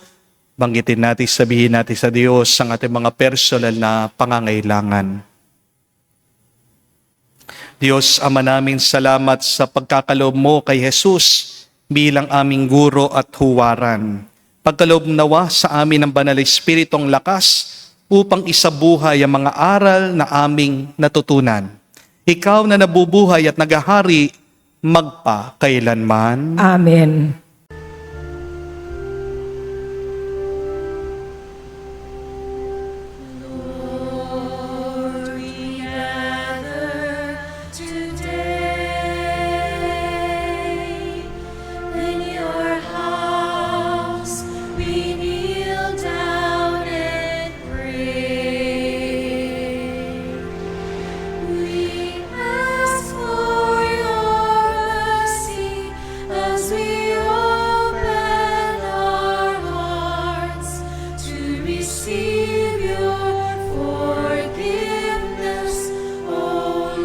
banggitin natin, sabihin natin sa Diyos ang ating mga personal na pangangailangan. Diyos, Ama namin, salamat sa pagkakaloob mo kay Jesus bilang aming guro at huwaran. Pagkaloob nawa sa amin ng Banal Espiritong lakas upang isabuhay ang mga aral na aming natutunan. Ikaw na nabubuhay at nagahari magpakailanman. Amen. Lord, we gather today in your house. We kneel down and pray. We ask for your mercy as we open our hearts to receive your forgiveness, O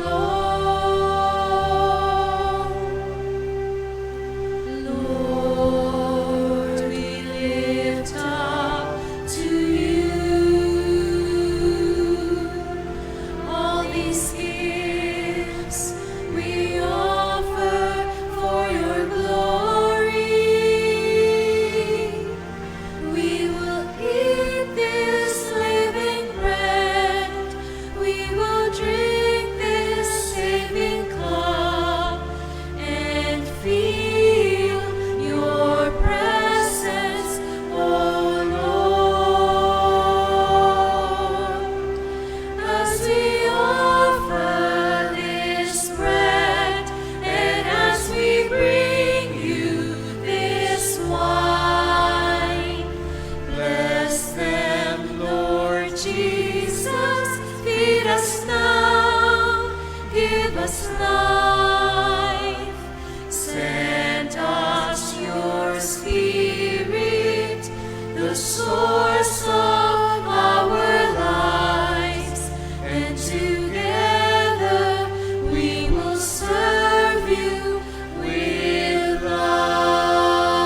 Lord. Lord, we lift up to you all these gifts we offer for your glory. We will eat this living bread. We will drink this saving cup and feel your presence, O Lord. As we offer this bread and as we bring you this wine, bless them, Lord Jesus. Feed us now, give us life. Send us your Spirit, the source of our lives, and together we will serve you with love.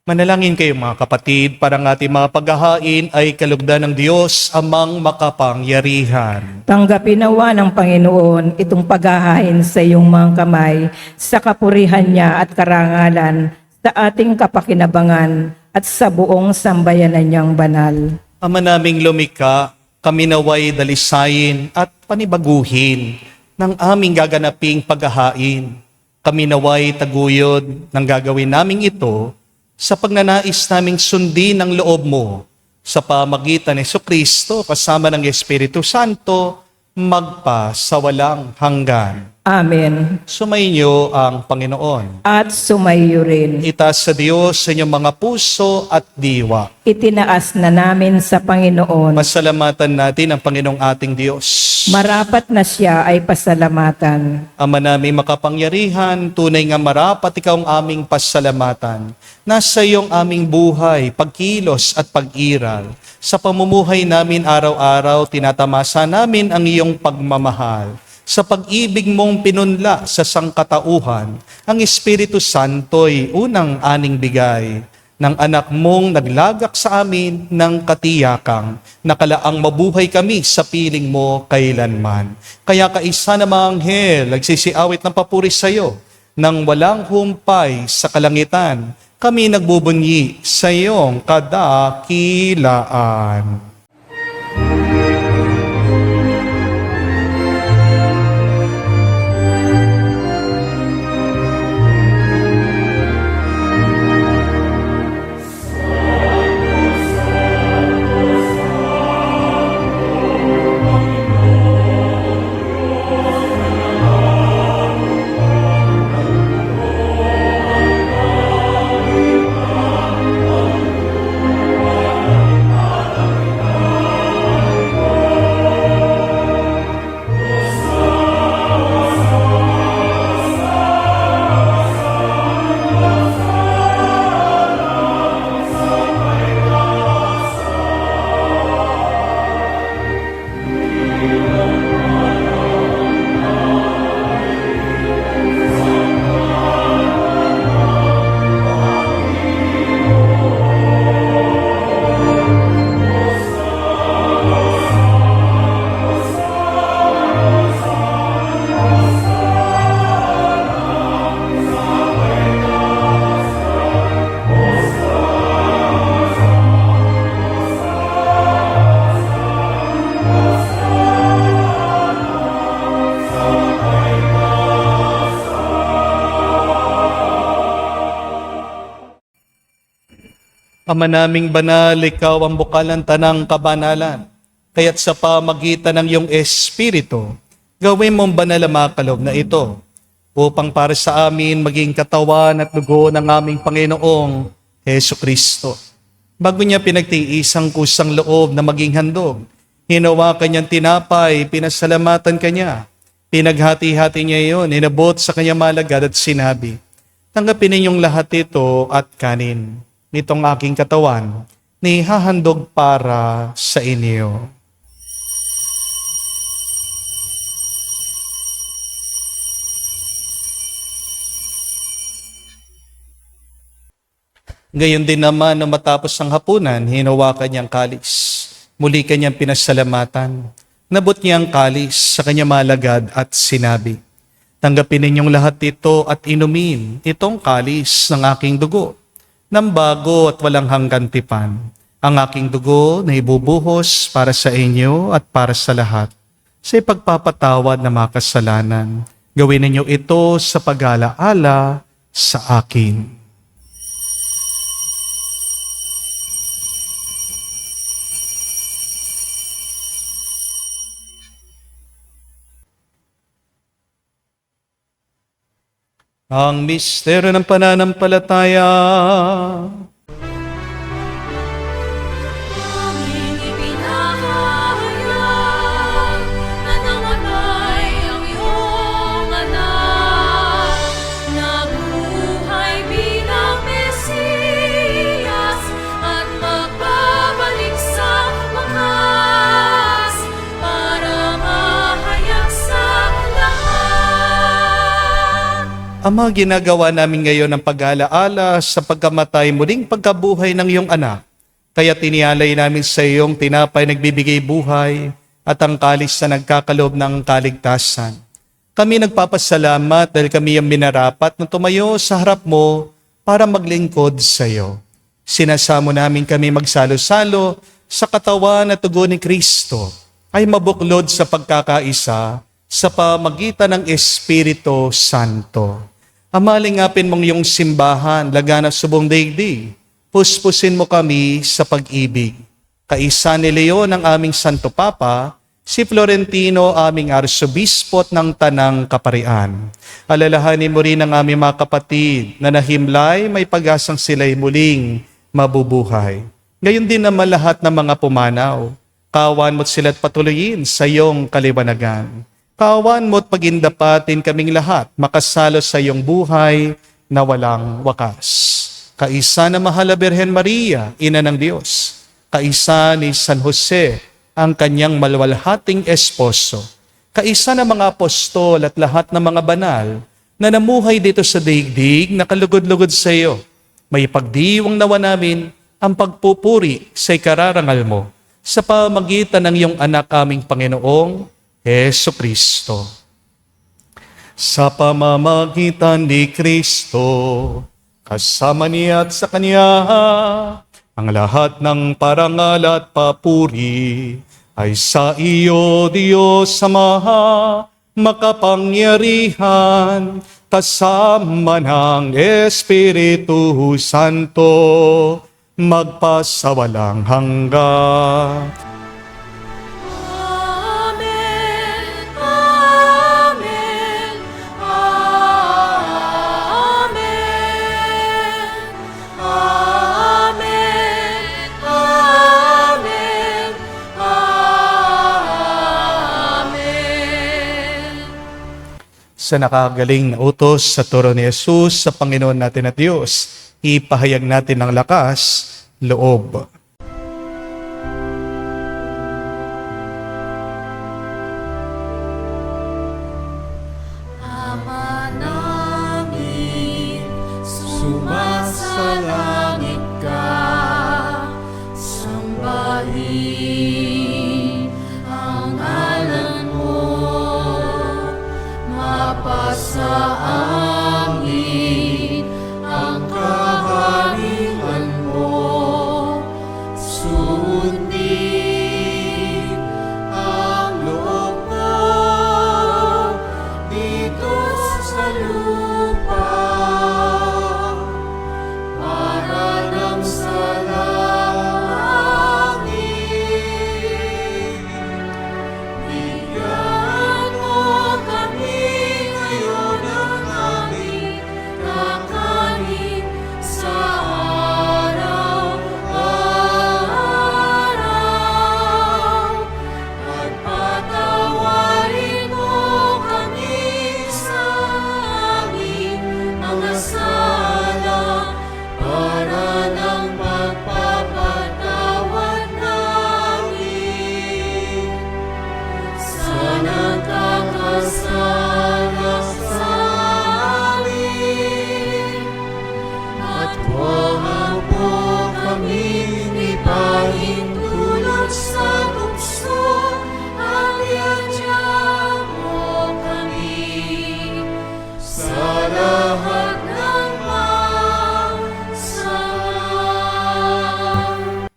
Manalangin kayo mga kapatid para ang ating mga paghahain ay kalugdan ng Diyos amang makapangyarihan. Tanggapin nawa ng Panginoon itong paghahain sa iyong mga kamay sa kapurihan niya at karangalan sa ating kapakinabangan at sa buong sambayanan niyang banal. Ama naming lumikha, kami naway dalisayin at panibaguhin ng aming gaganaping paghahain. Kami naway taguyod ng gagawin naming ito sa pagnanais naming sundin ang loob mo sa pamagitan ni Jesucristo kasama ng Espiritu Santo magpa sa walang hanggan. Amen. Sumainyo ang Panginoon. At sumayo rin. Itaas sa Diyos sa inyong mga puso at diwa. Itinaas na namin sa Panginoon. Pasalamatan natin ang Panginoong ating Diyos. Marapat na siya ay pasalamatan. Ama namin makapangyarihan, tunay nga marapat ikaw ang aming pasalamatan. Nasa iyong aming buhay, pagkilos at pag-iral. Sa pamumuhay namin araw-araw, tinatamasa namin ang iyong pagmamahal. Sa pag-ibig mong pinunla sa sangkatauhan, ang Espiritu Santo'y unang aning bigay ng anak mong naglagak sa amin ng katiyakang, nakalaang mabuhay kami sa piling mo kailanman. Kaya kaisa na mga anghel, nagsisiawit ng papuri sa iyo, nang walang humpay sa kalangitan, kami nagbubunyi sa iyong kadakilaan. Ama naming banal, ikaw ang bukal ng tanang kabanalan. Kaya't sa pamagitan ng iyong Espiritu, gawin mong banal ang mga kaloob na ito, upang para sa amin maging katawan at dugo ng aming Panginoong Hesu Kristo. Bago niya pinagtiisang kusang loob na maging handog, hinawa kanyang tinapay, pinasalamatan kanya. Pinaghati-hati niya iyon, inabot sa kanyang malagad at sinabi, tanggapin ninyong lahat ito at kanin. Nitong aking katawan, ni hahandog para sa inyo. Gayon din naman nang matapos ang hapunan, hinawakan niyang kalis. Muli kanyang pinasalamatan. Nabot niya ang kalis sa kanyang malagad at sinabi, tanggapin ninyong lahat ito at inumin itong kalis ng aking dugo, ng bago at walang hanggan tipan, ang aking dugo na ibubuhos para sa inyo at para sa lahat, sa ipagpapatawad ng mga kasalanan. Gawin ninyo ito sa pag-alaala sa akin. Ang misteryo ng pananampalataya. Aming ipinahayag na namatay ang iyong anak, nabuhay bilang Mesiyas at magbabalik sa wakas para mahayag sa lahat. Ama, ginagawa namin ngayon ang pag-alaala sa pagkamatay muling pagkabuhay ng iyong anak. Kaya tinialay namin sa iyong tinapay nagbibigay buhay at ang kalis na nagkakaloob ng kaligtasan. Kami nagpapasalamat dahil kami ang minarapat na tumayo sa harap mo para maglingkod sa iyo. Sinasamo namin kami magsalo-salo sa katawan at dugo ni Kristo ay mabuklod sa pagkakaisa sa pamagitan ng Espiritu Santo. Amalingapin mong iyong simbahan, laganap sa buong daigdig. Puspusin mo kami sa pag-ibig. Kaisa ni Leon ang aming Santo Papa, si Florentino, aming arsobispot ng Tanang Kaparian. Alalahanin mo rin ang aming mga kapatid na nahimlay, may pag-asang sila'y muling mabubuhay. Ngayon din naman lahat ng mga pumanaw, kawan mo't sila't patuloyin sa iyong kaliwanagan. Kawan mo't pagindapatin kaming lahat, makasalo sa iyong buhay na walang wakas. Kaisa na mahal na Birhen Maria, Ina ng Diyos. Kaisa ni San Jose, ang kanyang malwalhating esposo. Kaisa ng mga apostol at lahat ng mga banal na namuhay dito sa daigdig na kalugod-lugod sa iyo. May pagdiwang nawa namin ang pagpupuri sa ikararangal mo sa pamagitan ng iyong anak aming Panginoong Heso Kristo. Sa pamamagitan ni Kristo, kasama niya at sa Kanya, ang lahat ng parangal at papuri ay sa iyo, Diyos Ama, makapangyarihan, kasama ng Espiritu Santo, magpasawalang hanggan. Amen. Amen. Amen. Amen. Amen. Amen. Sa nakagaling na utos sa turo ni Jesus sa Panginoon natin at Diyos, ipahayag natin ng lakas, loob. Ama namin, sumasalangit ka, sambahin ang ngalan mo, mapasa amin ang kaharian mo, sundin ang loob mo dito sa lupa para lang sa langit. Bigyan mo kami ngayon ng aming kakanin sa araw-araw, at patawarin mo kami sa aming mga sala para ng pagpapatawad namin sa nagkakasala sa amin. At huwag mo kaming ipahintulot sa tukso, at iadya mo kami sa lahat ng masama.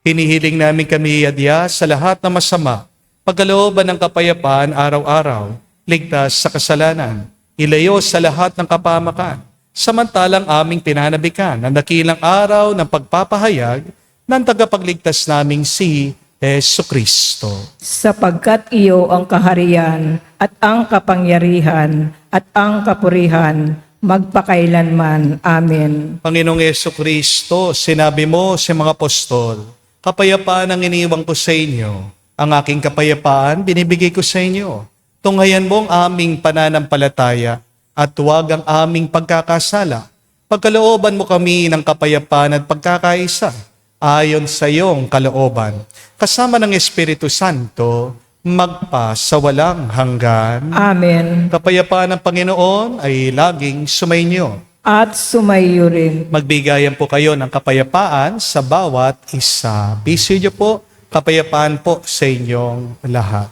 Hinihiling namin kami iadya sa lahat ng masama, pagkalooban ng kapayapaan araw-araw, ligtas sa kasalanan, ilayo sa lahat ng kapamakan, samantalang aming pinanabikan ang dakilang araw ng pagpapahayag ng tagapagligtas naming si Heso Kristo. Sapagkat iyo ang kaharian at ang kapangyarihan at ang kapurihan magpakailanman. Amen. Panginoong Heso Kristo, sinabi mo sa mga apostol, kapayapaan ang iniwang ko sa inyo, ang aking kapayapaan binibigay ko sa inyo. Tunghayan mo ang aming pananampalataya at huwag ang aming pagkakasala. Pagkalooban mo kami ng kapayapaan at pagkakaisa ayon sa iyong kalooban. Kasama ng Espiritu Santo, magpa sa walang hanggan. Amen. Kapayapaan ng Panginoon ay laging sumainyo. At sumayo rin. Magbigayan po kayo ng kapayapaan sa bawat isa. Peace niyo po, kapayapaan po sa inyong lahat.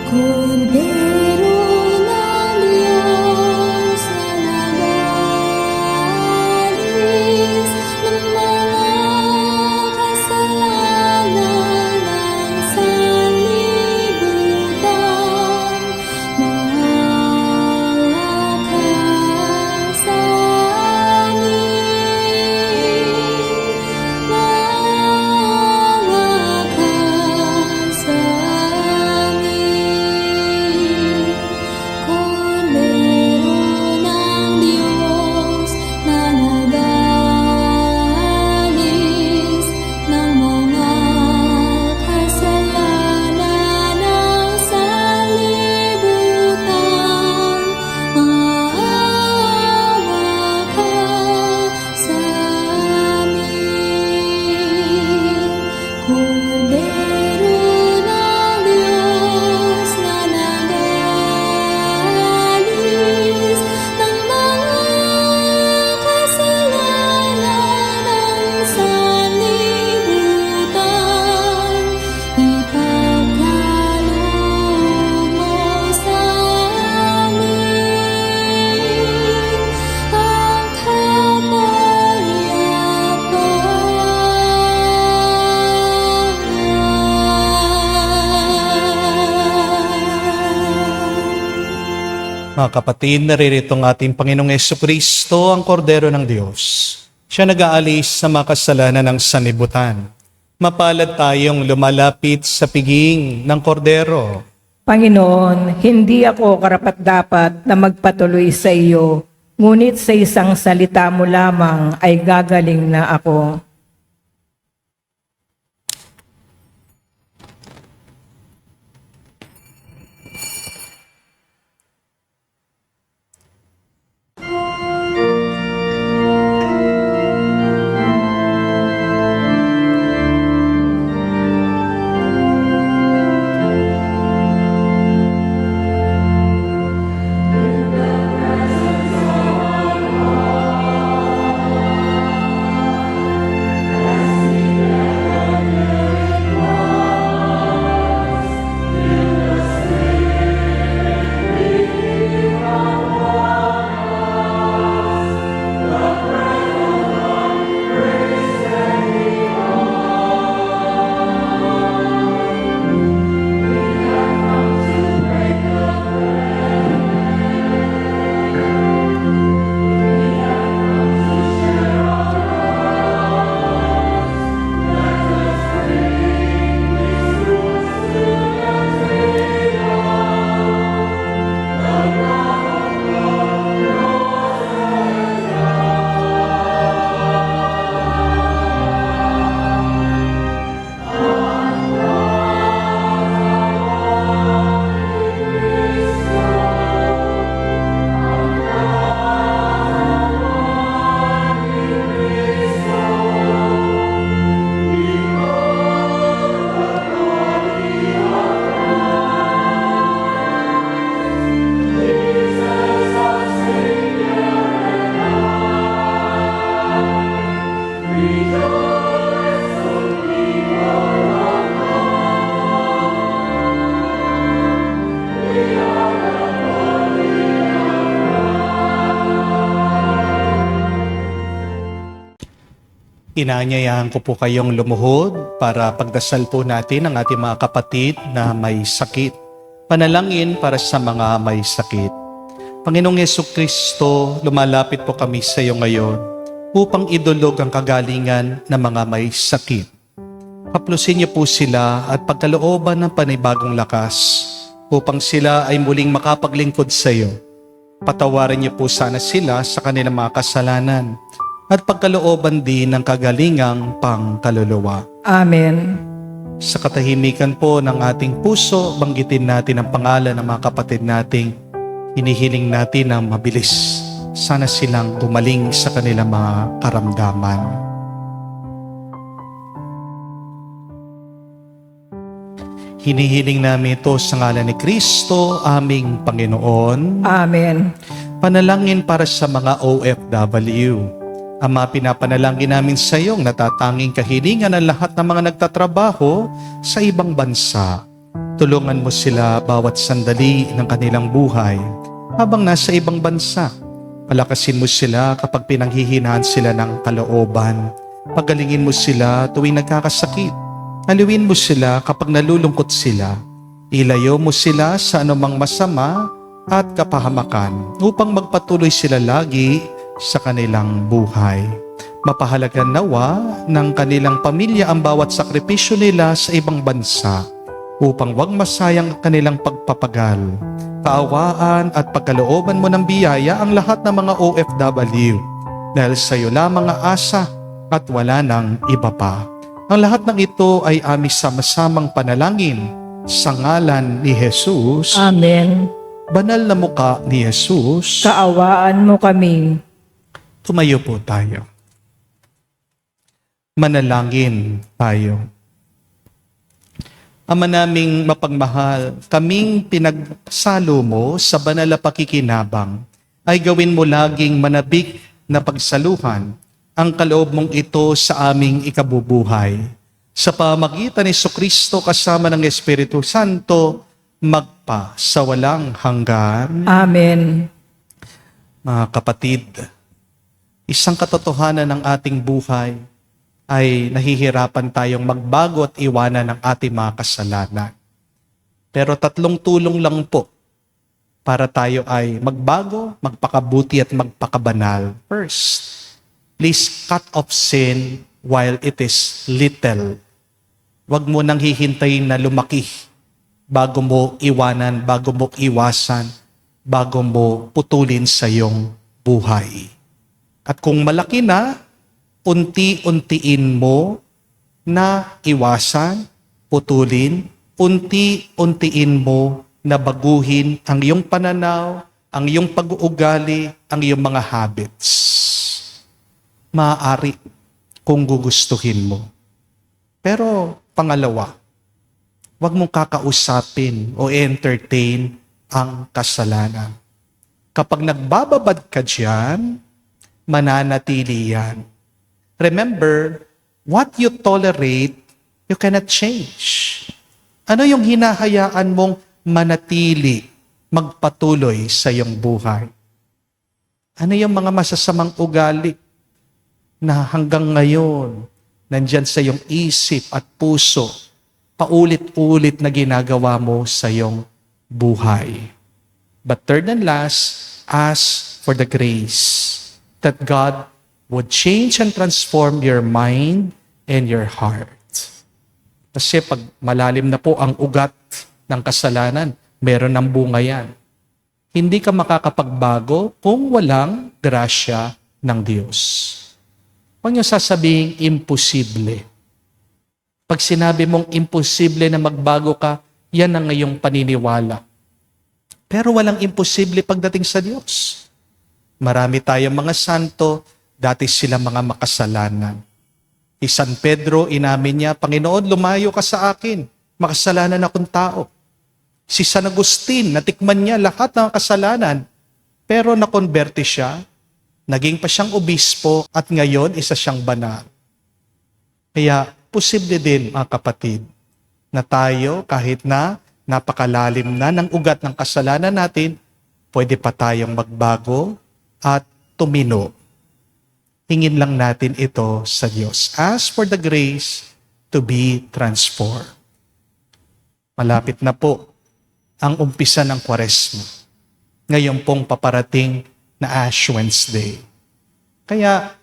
Kordero ng Diyos na nagalis ng mga Mga kapatid, naririto ang ating Panginoong Jesucristo, ang Kordero ng Diyos. Siya nag-aalis sa mga kasalanan ng sanlibutan. Mapalad tayong lumalapit sa piging ng Kordero. Panginoon, hindi ako karapat-dapat na magpatuloy sa iyo, ngunit sa isang salita mo lamang ay gagaling na ako. Inaanyayahan ko po kayong lumuhod para pagdasal po natin ang ating mga kapatid na may sakit. Panalangin para sa mga may sakit. Panginoong Jesucristo, lumalapit po kami sa iyo ngayon upang idulog ang kagalingan ng mga may sakit. Haplusin niyo po sila at pagkalooban ng panibagong lakas upang sila ay muling makapaglingkod sa iyo. Patawarin niyo po sana sila sa kanilang mga kasalanan at pagkalooban din ng kagalingang pangkaluluwa. Amen. Sa katahimikan po ng ating puso, banggitin natin ang pangalan ng mga kapatid nating hinihiling natin na mabilis. Sana silang gumaling sa kanilang mga karamdaman. Hinihiling namin ito sa ngalan ni Kristo, aming Panginoon. Amen. Panalangin para sa mga OFW. Ama, pinapanalangin namin sa iyong natatanging kahilingan ng lahat ng mga nagtatrabaho sa ibang bansa. Tulungan mo sila bawat sandali ng kanilang buhay habang nasa ibang bansa. Palakasin mo sila kapag pinanghihinaan sila ng kalooban. Pagalingin mo sila tuwing nagkakasakit. Aliwin mo sila kapag nalulungkot sila. Ilayo mo sila sa anumang masama at kapahamakan upang magpatuloy sila lagi sa kanilang buhay. Mapahalagan nawa ng kanilang pamilya ang bawat sakripisyo nila sa ibang bansa upang wag masayang kanilang pagpapagal. Kaawaan at pagkalooban mo ng biyaya ang lahat ng mga OFW dahil sa iyo lamang ang asa at wala nang iba pa. Ang lahat ng ito ay aming sama-samang panalangin sa ngalan ni Jesus. Amen. Banal na muka ni Jesus. Kaawaan mo kami. Tumayo po tayo. Manalangin tayo. Ama naming mapagmahal, kaming pinagsalo mo sa banal na pakikinabang ay gawin mo laging manabik na pagsaluhan ang kaloob mong ito sa aming ikabubuhay. Sa pamagitan ni Jesucristo kasama ng Espiritu Santo, magpa sa walang hanggan. Amen. Mga kapatid, isang katotohanan ng ating buhay ay nahihirapan tayong magbago at iwanan ng ating mga kasalanan. Pero 3 tulong lang po para tayo ay magbago, magpakabuti at magpakabanal. First, please cut off sin while it is little. Huwag mo nang hihintayin na lumaki bago mo iwanan, bago mo iwasan, bago mo putulin sa iyong buhay. At kung malaki na, unti-untiin mo na iwasan, putulin, unti-untiin mo na baguhin ang iyong pananaw, ang iyong pag-uugali, ang iyong mga habits. Maaari kung gugustuhin mo. Pero pangalawa, huwag mong kakausapin o entertain ang kasalanan. Kapag nagbababad ka diyan, mananatili yan. Remember, what you tolerate, you cannot change. Ano yung hinahayaan mong manatili, magpatuloy sa iyong buhay? Ano yung mga masasamang ugali na hanggang ngayon, nandyan sa iyong isip at puso, paulit-ulit na ginagawa mo sa iyong buhay? But third and last, ask for the grace that God would change and transform your mind and your heart. Kasi pag malalim na po ang ugat ng kasalanan, meron ng bunga yan. Hindi ka makakapagbago kung walang grasya ng Diyos. Huwag niyo sasabing imposible. Pag sinabi mong imposible na magbago ka, yan ang iyong paniniwala. Pero walang imposible pagdating sa Diyos. Marami tayong mga santo, dati sila mga makasalanan. Si San Pedro, inamin niya, Panginoon, lumayo ka sa akin. Makasalanan akong tao. Si San Agustin, natikman niya lahat ng kasalanan, pero nakonberte siya, naging pa siyang obispo, at ngayon isa siyang banal. Kaya, posible din, mga kapatid, na tayo, kahit na napakalalim na ng ugat ng kasalanan natin, pwede pa tayong magbago at tumino. Hingin lang natin ito sa Diyos. Ask for the grace to be transformed. Malapit na po ang umpisa ng Kwaresma. Ngayon pong paparating na Ash Wednesday. Kaya,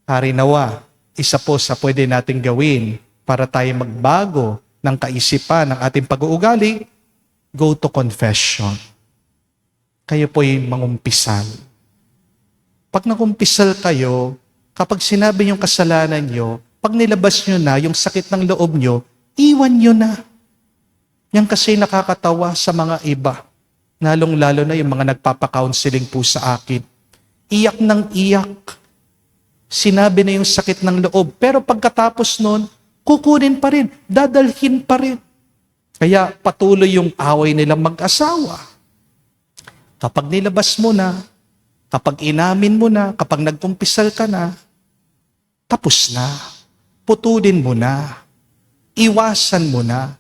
harinawa, isa po sa pwede nating gawin para tayo magbago ng kaisipan ng ating pag-uugali, go to confession. Kayo po'y mangumpisal. Pag nagumpisal kayo, kapag sinabi yung kasalanan nyo, pag nilabas nyo na yung sakit ng loob nyo, iwan nyo na. Yan kasi nakakatawa sa mga iba. Lalong-lalo na yung mga nagpapa-counseling po sa akin. Iyak ng iyak. Sinabi na yung sakit ng loob. Pero pagkatapos nun, kukunin pa rin. Dadalhin pa rin. Kaya patuloy yung away nilang mag-asawa. Kapag nilabas mo na, kapag inamin mo na, kapag nagkumpisal ka na, tapos na. Putulin mo na. Iwasan mo na.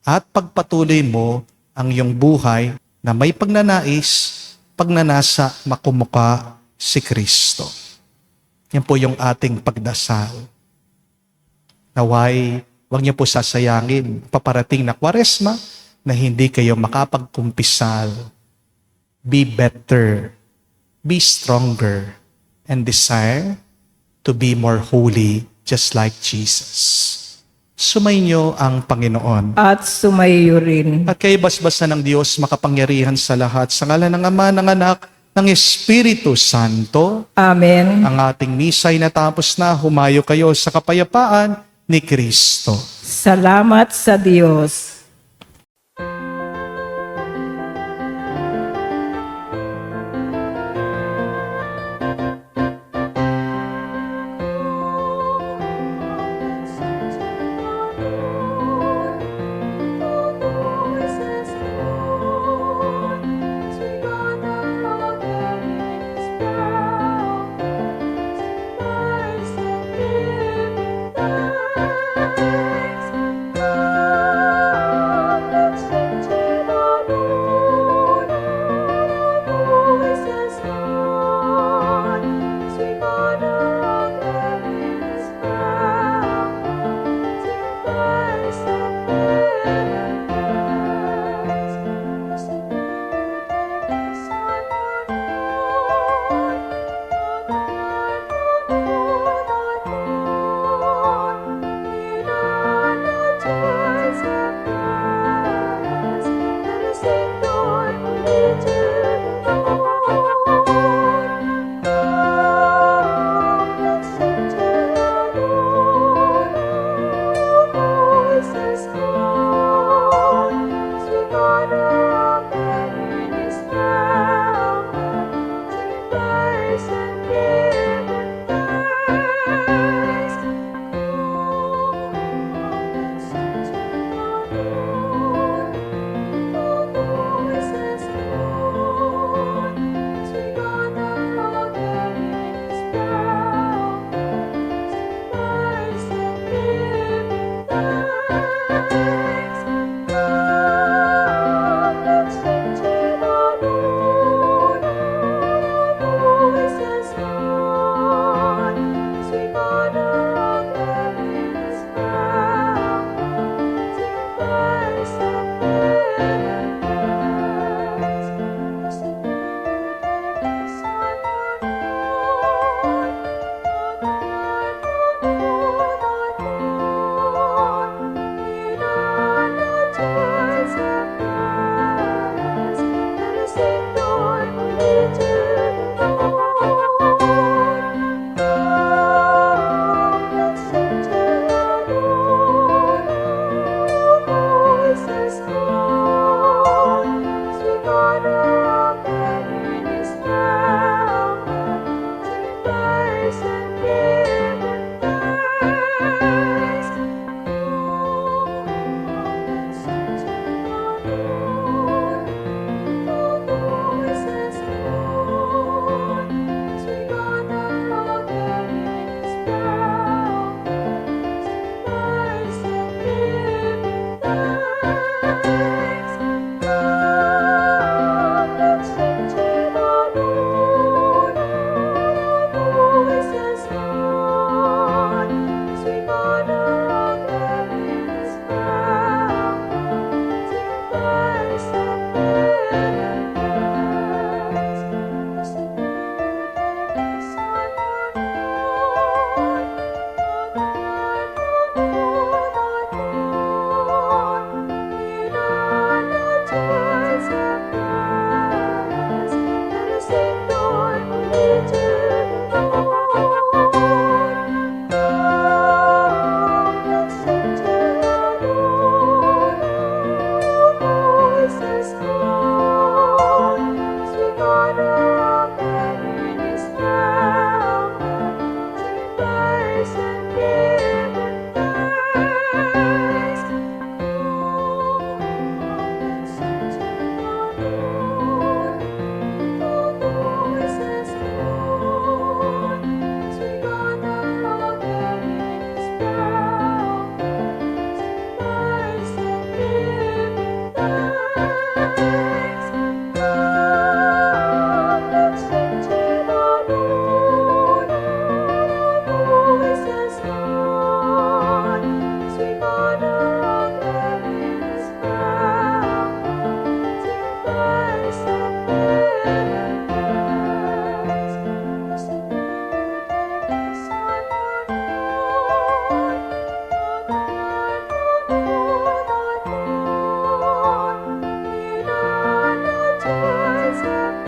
At pagpatuloy mo ang iyong buhay na may pagnanais, pagnanasa makumuka si Kristo. Yan po yung ating pagdasal. Naway, huwag niyo po sasayangin paparating na Kwaresma na hindi kayo makapagkumpisal. Be better. Be stronger and desire to be more holy just like Jesus. Sumainyo ang Panginoon. At sumayo rin. At kay basbasa ng Diyos makapangyarihan sa lahat, sa ngalan ng Ama, ng Anak, ng Espiritu Santo. Amen. Ang ating misa ay natapos na, humayo kayo sa kapayapaan ni Kristo. Salamat sa Diyos.